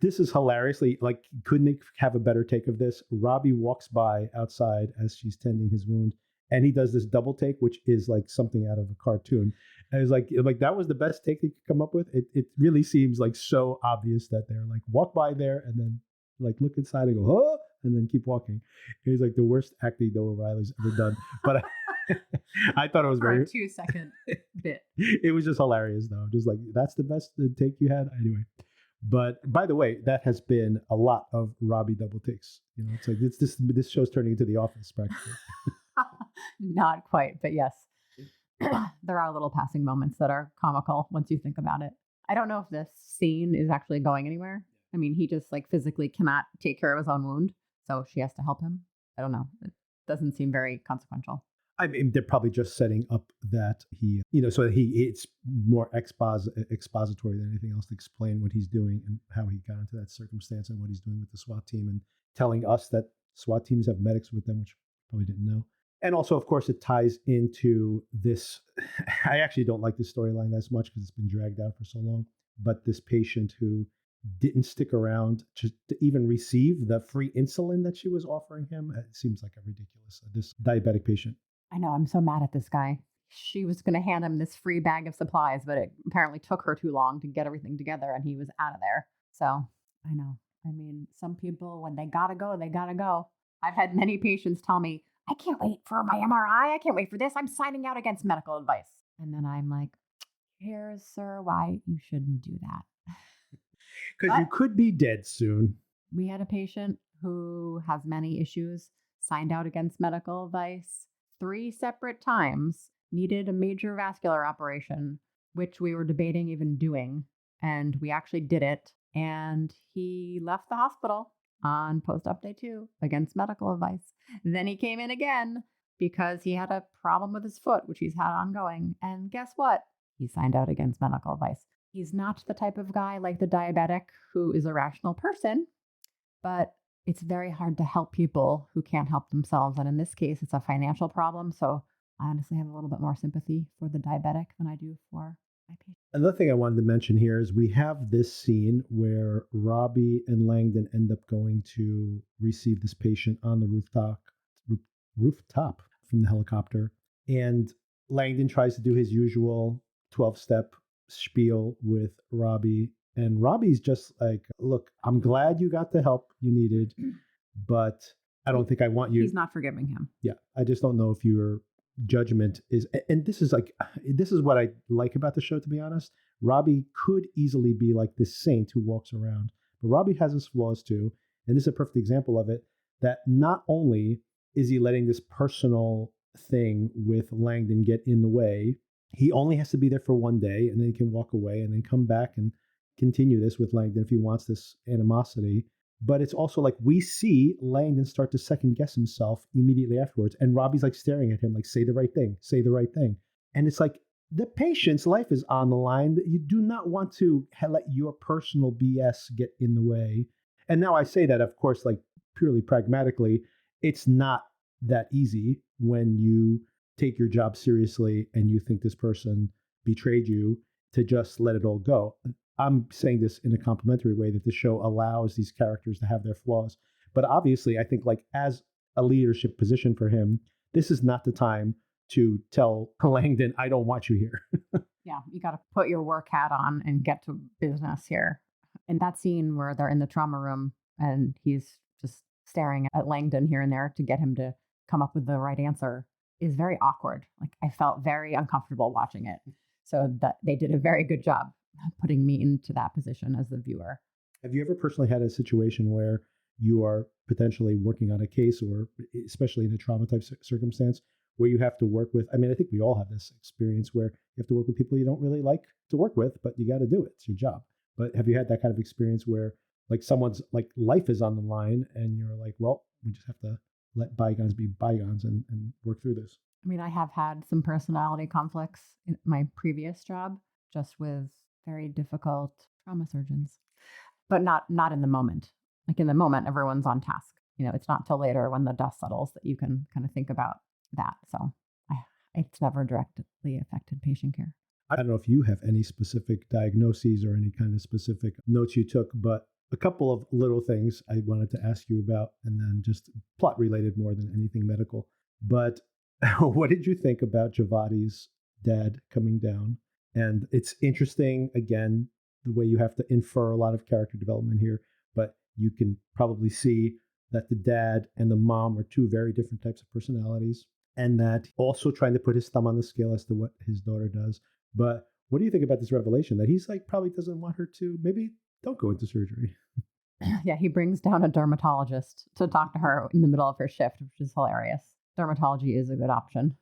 S1: This is hilariously, like, couldn't they have a better take of this? Robbie walks by outside as she's tending his wound, and he does this double take, which is like something out of a cartoon. And it's like that was the best take they could come up with. It really seems like so obvious that they're like walk by there and then like look inside and go, oh, and then keep walking. It was like the worst acting Noah Riley's ever done. But I thought it was
S2: For
S1: very
S2: a 2-second bit.
S1: It was just hilarious though. Just like that's the best take you had anyway. But by the way, that has been a lot of Robbie double takes. It's like this show's turning into The Office practically.
S2: Not quite, but yes. There are little passing moments that are comical once you think about it. I don't know if this scene is actually going anywhere. I mean, he just like physically cannot take care of his own wound, so she has to help him. I don't know. It doesn't seem very consequential.
S1: I mean, they're probably just setting up that he, so that it's more expository than anything else to explain what he's doing and how he got into that circumstance and what he's doing with the SWAT team and telling us that SWAT teams have medics with them, which probably didn't know. And also, of course, it ties into this. I actually don't like this storyline as much because it's been dragged out for so long. But this patient who didn't stick around to even receive the free insulin that she was offering him, it seems like a ridiculous. This diabetic patient.
S2: I know. I'm so mad at this guy. She was going to hand him this free bag of supplies, but it apparently took her too long to get everything together and he was out of there. So I know. I mean, some people, when they gotta go, they gotta go. I've had many patients tell me, I can't wait for my MRI. I can't wait for this. I'm signing out against medical advice. And then I'm like, here's, sir, why you shouldn't do that.
S1: Because you could be dead soon.
S2: We had a patient who has many issues, signed out against medical advice 3 separate times, needed a major vascular operation, which we were debating even doing. And we actually did it. And he left the hospital on post-op day 2 against medical advice. Then he came in again because he had a problem with his foot, which he's had ongoing. And guess what? He signed out against medical advice. He's not the type of guy like the diabetic who is a rational person, but it's very hard to help people who can't help themselves. And in this case, it's a financial problem. So I honestly have a little bit more sympathy for the diabetic than I do for my patient.
S1: Another thing I wanted to mention here is we have this scene where Robbie and Langdon end up going to receive this patient on the rooftop from the helicopter. And Langdon tries to do his usual 12-step spiel with Robbie. And Robbie's just like, look, I'm glad you got the help you needed, but I don't think I want you.
S2: He's not forgiving him.
S1: Yeah. I just don't know if your judgment is, and this is what I like about the show, to be honest. Robbie could easily be like this saint who walks around, but Robbie has his flaws too. And this is a perfect example of it, that not only is he letting this personal thing with Langdon get in the way, he only has to be there for one day and then he can walk away and then come back and continue this with Langdon if he wants this animosity. But it's also like we see Langdon start to second guess himself immediately afterwards. And Robbie's like staring at him like, say the right thing, say the right thing. And it's like the patient's life is on the line. You do not want to let your personal BS get in the way. And now I say that, of course, like purely pragmatically, it's not that easy when you take your job seriously and you think this person betrayed you to just let it all go. I'm saying this in a complimentary way that the show allows these characters to have their flaws. But obviously, I think like as a leadership position for him, this is not the time to tell Langdon, I don't want you here.
S2: Yeah, you got to put your work hat on and get to business here. In that scene where they're in the trauma room and he's just staring at Langdon here and there to get him to come up with the right answer, is very awkward. Like I felt very uncomfortable watching it. So that they did a very good job putting me into that position as the viewer.
S1: Have you ever personally had a situation where you are potentially working on a case, or especially in a trauma type circumstance, where you have to work with? I mean, I think we all have this experience where you have to work with people you don't really like to work with, but you got to do it. It's your job. But have you had that kind of experience where like someone's like life is on the line and you're like, well, we just have to let bygones be bygones and work through this?
S2: I mean, I have had some personality conflicts in my previous job, just with very difficult trauma surgeons, but not in the moment. Like in the moment, everyone's on task. It's not till later when the dust settles that you can kind of think about that. So it's never directly affected patient care.
S1: I don't know if you have any specific diagnoses or any kind of specific notes you took, but a couple of little things I wanted to ask you about, and then just plot related more than anything medical. But what did you think about Javadi's dad coming down? And it's interesting, again, the way you have to infer a lot of character development here, but you can probably see that the dad and the mom are two very different types of personalities, and that also trying to put his thumb on the scale as to what his daughter does. But what do you think about this revelation that he's like probably doesn't want her to, maybe don't go into surgery?
S2: Yeah, he brings down a dermatologist to talk to her in the middle of her shift, which is hilarious. Dermatology is a good option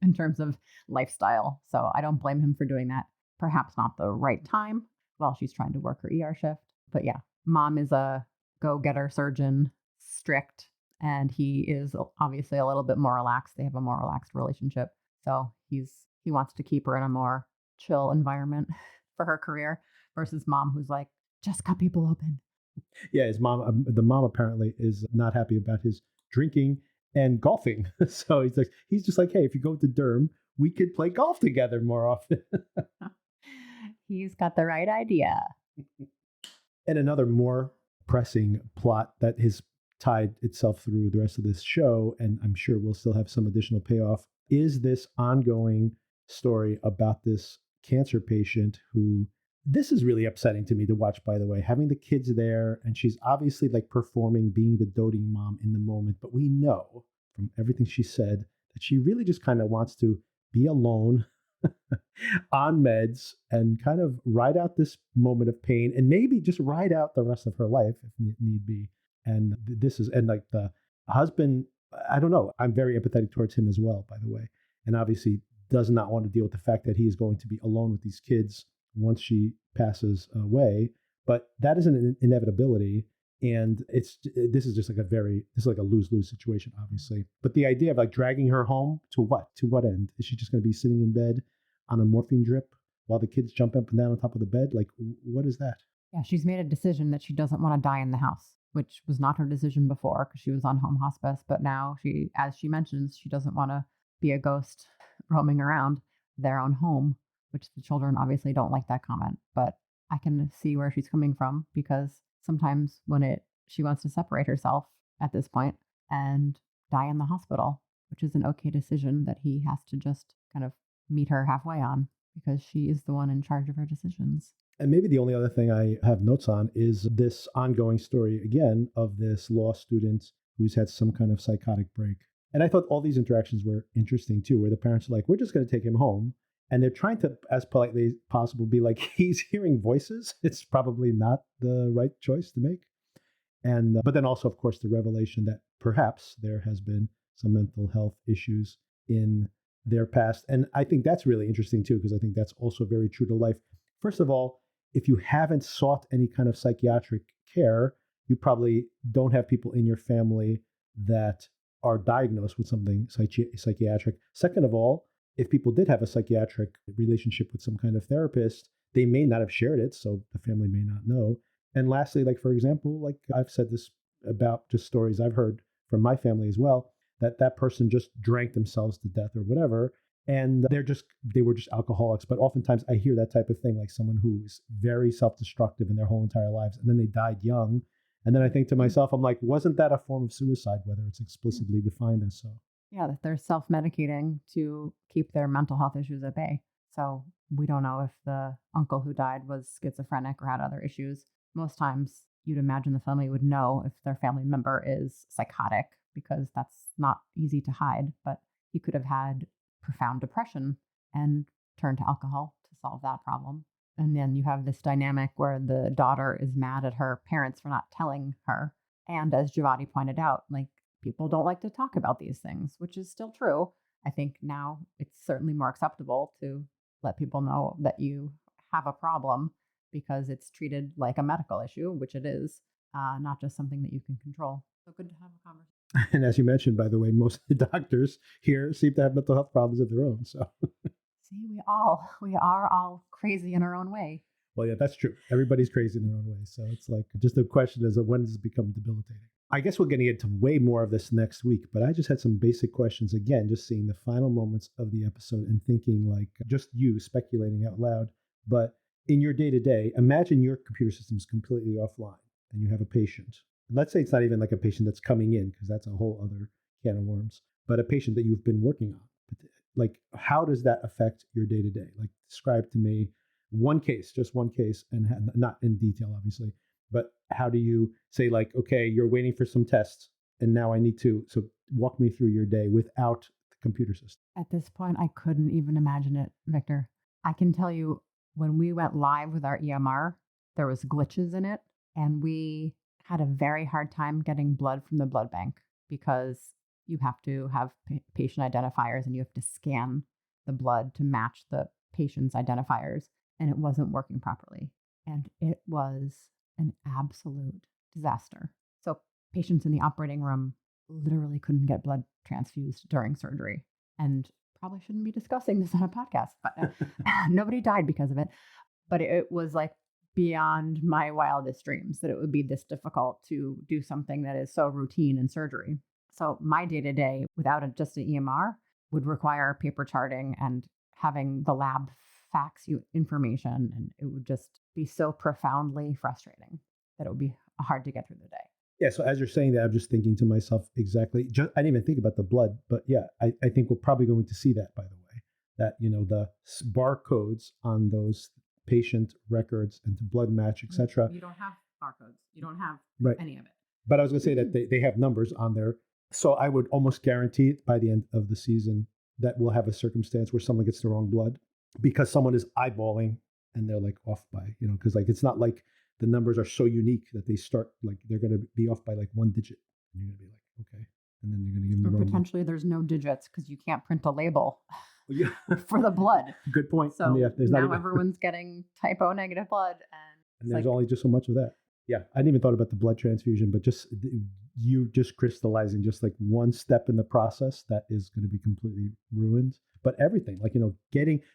S2: in terms of lifestyle. So I don't blame him for doing that. Perhaps not the right time while she's trying to work her ER shift. But yeah, mom is a go-getter surgeon, strict, and he is obviously a little bit more relaxed. They have a more relaxed relationship. So he wants to keep her in a more chill environment for her career versus mom who's like, just cut people open.
S1: Yeah, his mom, the mom apparently is not happy about his drinking and golfing. So he's just like, hey, if you go to derm, we could play golf together more often.
S2: He's got the right idea.
S1: And another more pressing plot that has tied itself through the rest of this show, and I'm sure we'll still have some additional payoff, is this ongoing story about this cancer patient who, this is really upsetting to me to watch, by the way, having the kids there, and she's obviously like performing being the doting mom in the moment, but we know from everything she said that she really just kind of wants to be alone on meds and kind of ride out this moment of pain and maybe just ride out the rest of her life if need be. And like the husband, I don't know, I'm very empathetic towards him as well, by the way, and obviously does not want to deal with the fact that he is going to be alone with these kids once she passes away. But that is an inevitability. And this is like a lose-lose situation, obviously. But the idea of like dragging her home to what? To what end? Is she just going to be sitting in bed on a morphine drip while the kids jump up and down on top of the bed? Like, what is that?
S2: Yeah, she's made a decision that she doesn't want to die in the house, which was not her decision before because she was on home hospice. But now as she mentions, she doesn't want to be a ghost roaming around their own home, which the children obviously don't like that comment. But I can see where she's coming from because sometimes when she wants to separate herself at this point and die in the hospital, which is an okay decision that he has to just kind of meet her halfway on because she is the one in charge of her decisions.
S1: And maybe the only other thing I have notes on is this ongoing story again of this law student who's had some kind of psychotic break. And I thought all these interactions were interesting too, where the parents are like, we're just going to take him home. And they're trying to, as politely as possible, be like, he's hearing voices. It's probably not the right choice to make. And, but then also, of course, the revelation that perhaps there has been some mental health issues in their past. And I think that's really interesting too, because I think that's also very true to life. First of all, if you haven't sought any kind of psychiatric care, you probably don't have people in your family that are diagnosed with something psychiatric. Second of all, if people did have a psychiatric relationship with some kind of therapist, they may not have shared it, so the family may not know. And lastly, like, for example, like I've said this about just stories I've heard from my family as well, that person just drank themselves to death or whatever. And they were just alcoholics. But oftentimes I hear that type of thing, like someone who is very self-destructive in their whole entire lives, and then they died young. And then I think to myself, I'm like, wasn't that a form of suicide, whether it's explicitly defined as so?
S2: Yeah, that they're self-medicating to keep their mental health issues at bay. So we don't know if the uncle who died was schizophrenic or had other issues. Most times you'd imagine the family would know if their family member is psychotic because that's not easy to hide. But he could have had profound depression and turned to alcohol to solve that problem. And then you have this dynamic where the daughter is mad at her parents for not telling her. And as Javati pointed out, like, people don't like to talk about these things, which is still true. I think now it's certainly more acceptable to let people know that you have a problem because it's treated like a medical issue, which it is, not just something that you can control. So good to have a conversation.
S1: And as you mentioned, by the way, most of the doctors here seem to have mental health problems of their own. So,
S2: See, we are all crazy in our own way.
S1: well, yeah, that's true. Everybody's crazy in their own way. So it's like just the question is, when does it become debilitating? I guess we're getting into way more of this next week, but I just had some basic questions. Again, just seeing the final moments of the episode and thinking, like, just you speculating out loud. But in your day to day, imagine your computer system's completely offline and you have a patient. Let's say it's not even like a patient that's coming in, because that's a whole other can of worms, but a patient that you've been working on. Like, how does that affect your day to day? Like, describe to me one case, just one case, and not in detail, obviously, but how do you say, like, okay, you're waiting for some tests and now I need to, so walk me through your day without the computer system.
S2: At this point, I couldn't even imagine it, Victor. I can tell you, when we went live with our EMR, there was glitches in it, and we had a very hard time getting blood from the blood bank because you have to have patient identifiers and you have to scan the blood to match the patient's identifiers, and it wasn't working properly. And it was an absolute disaster. So patients in the operating room literally couldn't get blood transfused during surgery. And probably shouldn't be discussing this on a podcast, but nobody died because of it. But it was like beyond my wildest dreams that it would be this difficult to do something that is so routine in surgery. So my day-to-day without just an EMR would require paper charting and having the lab fax you information. And it would just be so profoundly frustrating that it would be hard to get through the day.
S1: Yeah, so as you're saying that, I'm just thinking to myself, exactly. I didn't even think about the blood, but yeah, I think we're probably going to see that, by the way, that, the barcodes on those patient records and to blood match, etc.
S2: You don't have barcodes. You don't have
S1: Right.
S2: any of it.
S1: But I was going to say that they have numbers on there. So I would almost guarantee it by the end of the season that we'll have a circumstance where someone gets the wrong blood because someone is eyeballing and they're like off by, because like it's not like the numbers are so unique that they start like they're going to be off by like one digit. And you're going to be like, okay. And then you're going to give them the
S2: Or
S1: wrong
S2: potentially there's no digits because you can't print a label
S1: Yeah.
S2: for the blood.
S1: Good point.
S2: So
S1: yeah, there's
S2: now everyone's getting type O negative blood.
S1: And there's only just so much of that. Yeah, I didn't even thought about the blood transfusion, but just you just crystallizing just like one step in the process that is going to be completely ruined. But everything, like,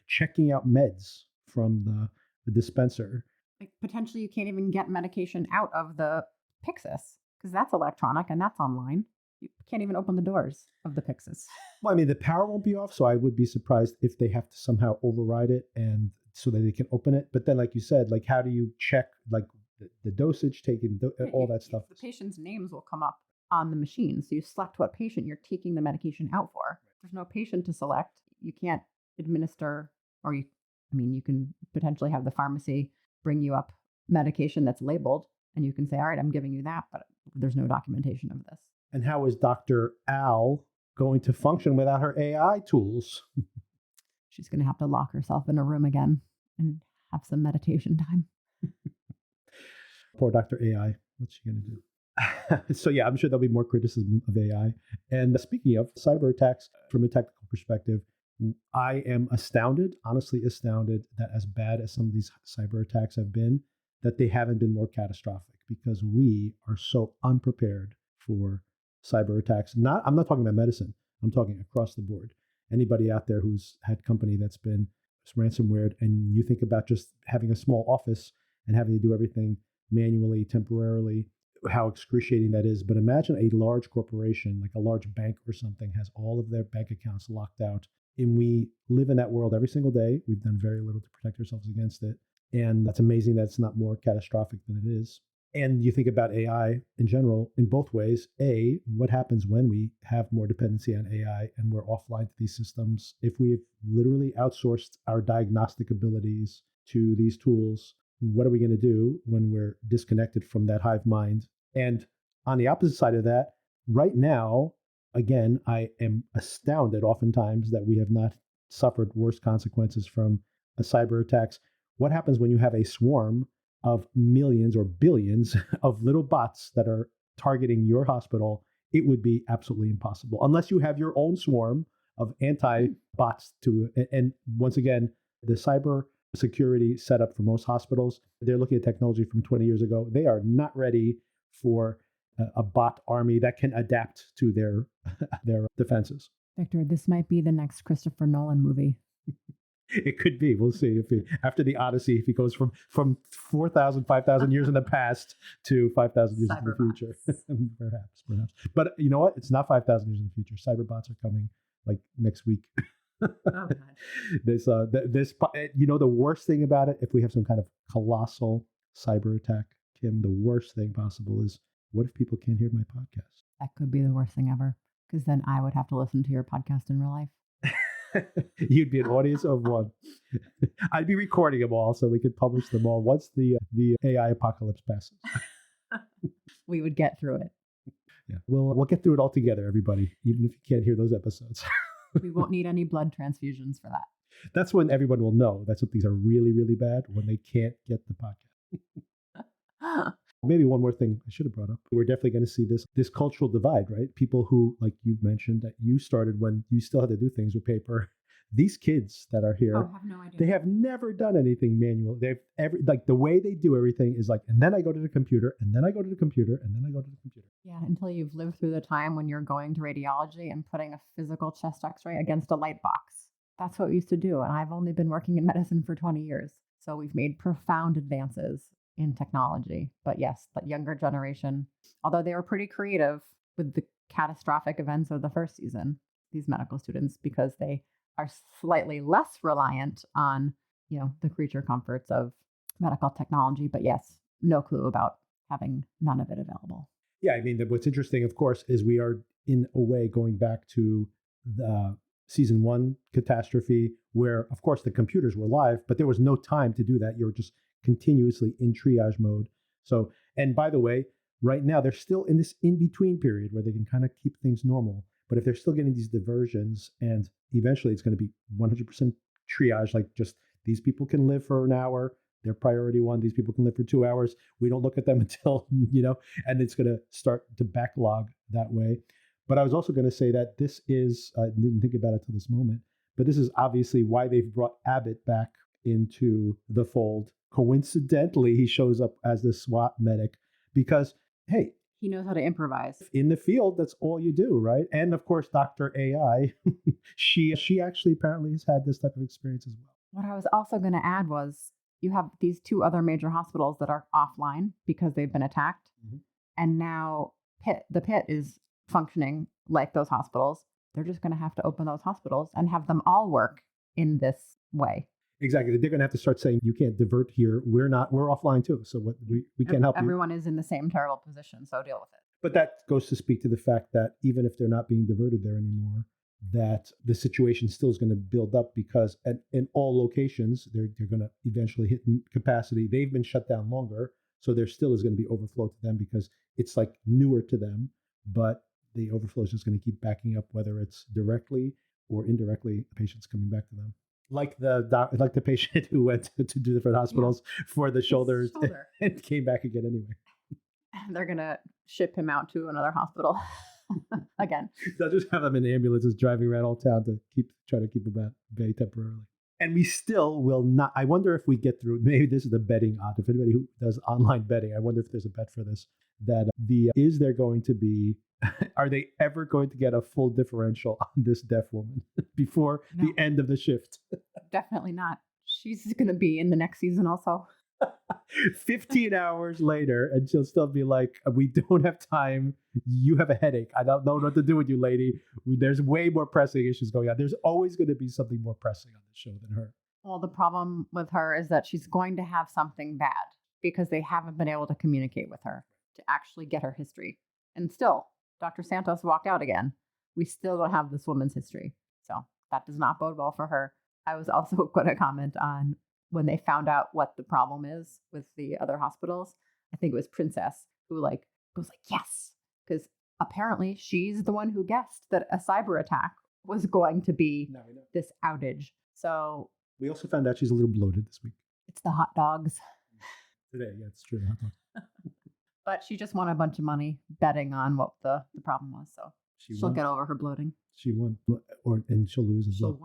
S1: checking out meds from the dispenser.
S2: Like potentially you can't even get medication out of the Pyxis because that's electronic and that's online. You can't even open the doors of the Pyxis.
S1: Well, I mean, the power won't be off, so I would be surprised if they have to somehow override it and so that they can open it. But then, like you said, like how do you check like the dosage taken, all that stuff?
S2: The patient's names will come up on the machine. So you select what patient you're taking the medication out for. There's no patient to select. You can't administer, or you can potentially have the pharmacy bring you up medication that's labeled and you can say, all right, I'm giving you that, but there's no documentation of this.
S1: And how is Dr. Al going to function without her AI tools?
S2: She's going to have to lock herself in a room again and have some meditation time.
S1: Poor Dr. AI. What's she going to do? So yeah, I'm sure there'll be more criticism of AI. And speaking of cyber attacks, from a technical perspective, I am honestly astounded that as bad as some of these cyber attacks have been, that they haven't been more catastrophic because we are so unprepared for cyber attacks. I'm not talking about medicine. I'm talking across the board. Anybody out there who's had company that's been ransomware, and you think about just having a small office and having to do everything manually, temporarily, how excruciating that is. But imagine a large corporation, like a large bank or something, has all of their bank accounts locked out. And we live in that world every single day. We've done very little to protect ourselves against it. And that's amazing that it's not more catastrophic than it is. And you think about AI in general in both ways. A, what happens when we have more dependency on AI and we're offline to these systems? If we've literally outsourced our diagnostic abilities to these tools, what are we going to do when we're disconnected from that hive mind? And on the opposite side of that, right now, again, I am astounded oftentimes that we have not suffered worse consequences from a cyber attacks. What happens when you have a swarm of millions or billions of little bots that are targeting your hospital? It would be absolutely impossible unless you have your own swarm of anti bots to. And once again, the cyber security setup for most hospitals, they're looking at technology from 20 years ago. They are not ready for a bot army that can adapt to their defenses.
S2: Victor, this might be the next Christopher Nolan movie.
S1: It could be. We'll see if after the Odyssey, if he goes from 4,000, 5,000 years in the past to 5,000 years in the future. Perhaps. But you know what? It's not 5,000 years in the future. Cyberbots are coming like next week.
S2: Oh, God.
S1: This, the worst thing about it, if we have some kind of colossal cyber attack, Kim, the worst thing possible is, what if people can't hear my podcast?
S2: That could be the worst thing ever, because then I would have to listen to your podcast in real life.
S1: You'd be an audience of one. I'd be recording them all so we could publish them all once the AI apocalypse passes.
S2: We would get through it.
S1: Yeah, we'll get through it all together, everybody, even if you can't hear those episodes.
S2: We won't need any blood transfusions for that.
S1: That's when everyone will know that some things are really, really bad, when they can't get the podcast. Maybe one more thing I should have brought up. We're definitely going to see this cultural divide, right? People who, like you mentioned, that you started when you still had to do things with paper. These kids that are here,
S2: I have no idea.
S1: They have never done anything manual. The way they do everything is like, and then I go to the computer, and then I go to the computer, and then I go to the computer.
S2: Yeah, until you've lived through the time when you're going to radiology and putting a physical chest x-ray against a light box. That's what we used to do. And I've only been working in medicine for 20 years. So we've made profound advances in technology. But yes, the younger generation, although they were pretty creative with the catastrophic events of the first season, these medical students, because they are slightly less reliant on, the creature comforts of medical technology. But yes, no clue about having none of it available.
S1: Yeah, I mean, what's interesting, of course, is we are in a way going back to the season 1 catastrophe, where, of course, the computers were live, but there was no time to do that. You were just continuously in triage mode. So, and by the way, right now they're still in this in-between period where they can kind of keep things normal. But if they're still getting these diversions, and eventually it's going to be 100% triage, like just these people can live for an hour, they're priority 1, these people can live for 2 hours. We don't look at them until, and it's going to start to backlog that way. But I was also going to say that this is, I didn't think about it till this moment, but this is obviously why they've brought Abbott back into the fold. Coincidentally, he shows up as the SWAT medic because, hey,
S2: he knows how to improvise.
S1: In the field, that's all you do, right? And of course, Dr. AI, she actually apparently has had this type of experience as well.
S2: What I was also going to add was, you have these 2 other major hospitals that are offline because they've been attacked. Mm-hmm. And now the Pitt is functioning like those hospitals. They're just going to have to open those hospitals and have them all work in this way.
S1: Exactly. They're going to have to start saying, you can't divert here. We're offline too. So what we can't help you.
S2: Everyone is in the same terrible position. So deal with it.
S1: But that goes to speak to the fact that even if they're not being diverted there anymore, that the situation still is going to build up, because in all locations, they're going to eventually hit capacity. They've been shut down longer. So there still is going to be overflow to them because it's like newer to them. But the overflow is just going to keep backing up, whether it's directly or indirectly, patients coming back to them. Like the patient who went to different hospitals for the shoulders and came back again anyway.
S2: They're going to ship him out to another hospital again.
S1: They'll just have him in ambulances driving around all town to try to keep him at bay temporarily. And we still will not. I wonder if we get through, maybe this is the betting odd. If anybody who does online betting, I wonder if there's a bet for this, that is there going to be, are they ever going to get a full differential on this deaf woman before the end of the shift?
S2: Definitely not. She's going to be in the next season also.
S1: 15 hours later, and she'll still be like, we don't have time. You have a headache. I don't know what to do with you, lady. There's way more pressing issues going on. There's always going to be something more pressing on this show than her.
S2: Well, the problem with her is that she's going to have something bad because they haven't been able to communicate with her to actually get her history. And still, Dr. Santos walked out again. We still don't have this woman's history. So that does not bode well for her. I was also going to comment on when they found out what the problem is with the other hospitals. I think it was Princess who goes yes, because apparently she's the one who guessed that a cyber attack was going to be
S1: Now we know.
S2: this outage. So
S1: We also found out she's a little bloated this week.
S2: it's the hot dogs.
S1: Today, yeah, it's true. The hot dog.
S2: But she just won a bunch of money betting on what the problem was. So she'll
S1: won.
S2: get over her bloating.
S1: She won. And she'll lose as well.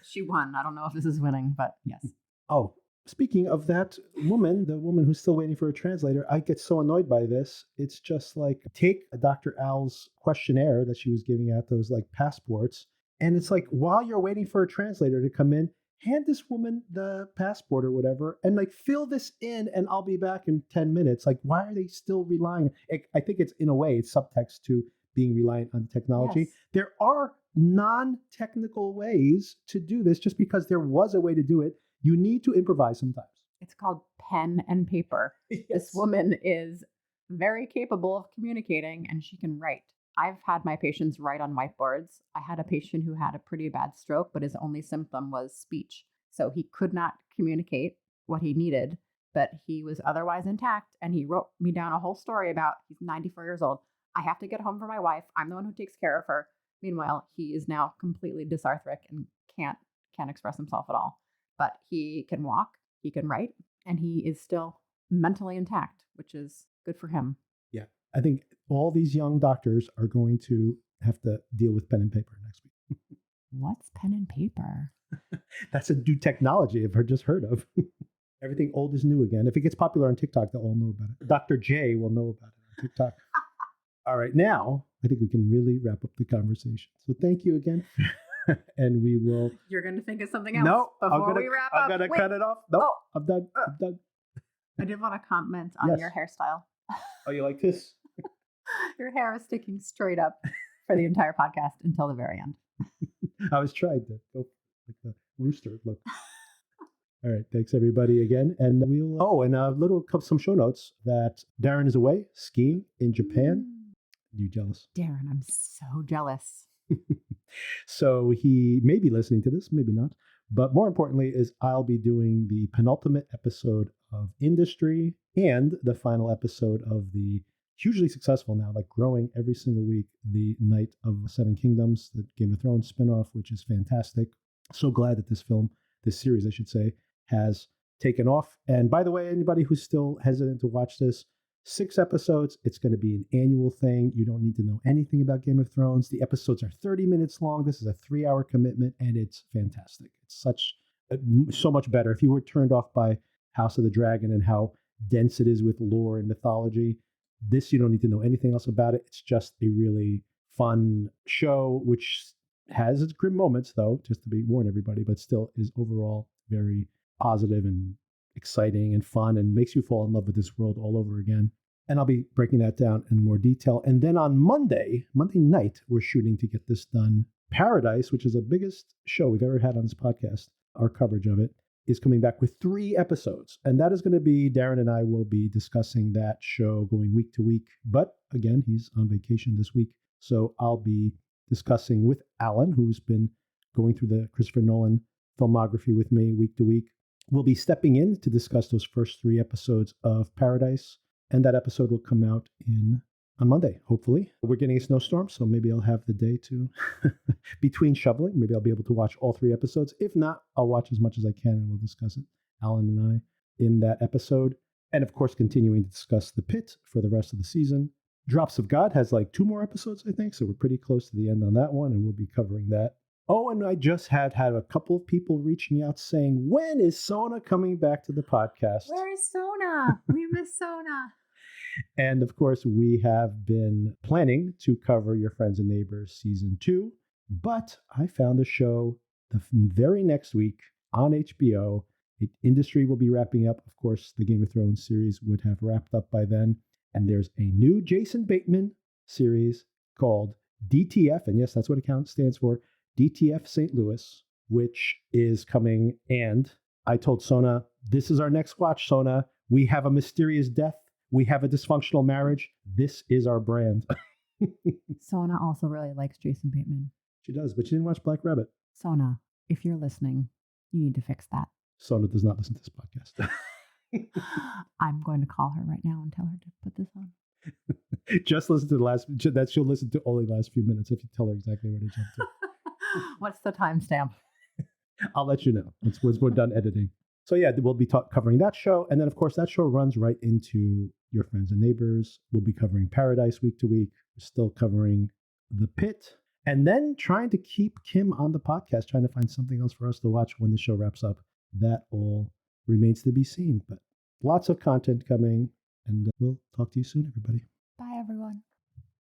S2: She won. I don't know if this is winning, but yes.
S1: Oh, speaking of that woman, the woman who's still waiting for a translator, I get so annoyed by this. It's just like, take Dr. Al's questionnaire that she was giving out, those like passports. And it's like, while you're waiting for a translator to come in, hand this woman the passport or whatever, and like fill this in, and I'll be back in 10 minutes. Like, why are they still relying? I think it's in a way, it's subtext to being reliant on technology. Yes. There are non-technical ways to do this. Just because there was a way to do it, you need to improvise sometimes.
S2: It's called pen and paper. Yes. This woman is very capable of communicating, and she can write. I've had my patients write on whiteboards. I had a patient who had a pretty bad stroke, but his only symptom was speech. So he could not communicate what he needed, but he was otherwise intact. And he wrote me down a whole story about, he's 94 years old. I have to get home for my wife. I'm the one who takes care of her. Meanwhile, he is now completely dysarthric and can't express himself at all. But he can walk, he can write, and he is still mentally intact, which is good for him.
S1: Yeah. I think all these young doctors are going to have to deal with pen and paper next week.
S2: What's pen and paper?
S1: That's a new technology I've just heard of. Everything old is new again. If it gets popular on TikTok, they'll all know about it. Dr. J will know about it on TikTok. All right, now I think we can really wrap up the conversation. So thank you again. And we will...
S2: You're going to think of something else
S1: we wrap up? I'm going to cut it off. Nope, I'm done. I'm done.
S2: I did want to comment on your hairstyle.
S1: Oh, you like this?
S2: Your hair is sticking straight up for the entire podcast until the very end.
S1: I was trying to go like the rooster look. All right. Thanks, everybody, again. And we'll... and some show notes that Darren is away skiing in Japan. You jealous?
S2: Darren, I'm so jealous.
S1: So he may be listening to this, maybe not. But more importantly is I'll be doing the penultimate episode of Industry and the final episode of the hugely successful now, like growing every single week, the Night of the Seven Kingdoms, the Game of Thrones spinoff, which is fantastic. So glad that this series, I should say, has taken off. And by the way, anybody who's still hesitant to watch this, 6 episodes. It's going to be an annual thing. You don't need to know anything about Game of Thrones. The episodes are 30 minutes long. This is a 3-hour commitment, and it's fantastic. It's so much better. If you were turned off by House of the Dragon and how dense it is with lore and mythology, this, you don't need to know anything else about it. It's just a really fun show, which has its grim moments, though, just to warn everybody, but still is overall very positive and exciting and fun and makes you fall in love with this world all over again. And I'll be breaking that down in more detail. And then on Monday night, we're shooting to get this done. Paradise, which is the biggest show we've ever had on this podcast, our coverage of it, is coming back with 3 episodes. And that is going to be, Darren and I will be discussing that show going week to week. But again, he's on vacation this week. So I'll be discussing with Alan, who's been going through the Christopher Nolan filmography with me week to week. We'll be stepping in to discuss those first 3 episodes of Paradise. And that episode will come out on Monday, hopefully. We're getting a snowstorm, so maybe I'll have the day to, between shoveling, maybe I'll be able to watch all 3 episodes. If not, I'll watch as much as I can and we'll discuss it, Alan and I, in that episode. And of course, continuing to discuss The Pit for the rest of the season. Drops of God has like 2 more episodes, I think, so we're pretty close to the end on that one, and we'll be covering that. Oh, and I just had a couple of people reaching out saying, when is Sona coming back to the podcast?
S2: Where is Sona? We miss Sona.
S1: And of course, we have been planning to cover Your Friends and Neighbors Season 2, but I found a show the very next week on HBO. Industry will be wrapping up. Of course, the Game of Thrones series would have wrapped up by then. And there's a new Jason Bateman series called DTF, and yes, that's what it stands for, DTF St. Louis, which is coming. And I told Sona, this is our next watch, Sona. We have a mysterious death. We have a dysfunctional marriage. This is our brand.
S2: Sona also really likes Jason Bateman.
S1: She does, but she didn't watch Black Rabbit.
S2: Sona, if you're listening, you need to fix that.
S1: Sona does not listen to this podcast.
S2: I'm going to call her right now and tell her to put this on.
S1: Just listen to the last. That she'll listen to only the last few minutes if you tell her exactly where to jump to.
S2: What's the timestamp?
S1: I'll let you know once we're done editing. So yeah, we'll be covering that show, and then of course that show runs right into Your Friends and Neighbors. We'll be covering Paradise week to week. We're still covering The Pitt, and then trying to keep Kim on the podcast, trying to find something else for us to watch when the show wraps up. That all remains to be seen, but lots of content coming, and we'll talk to you soon, everybody.
S2: Bye, everyone.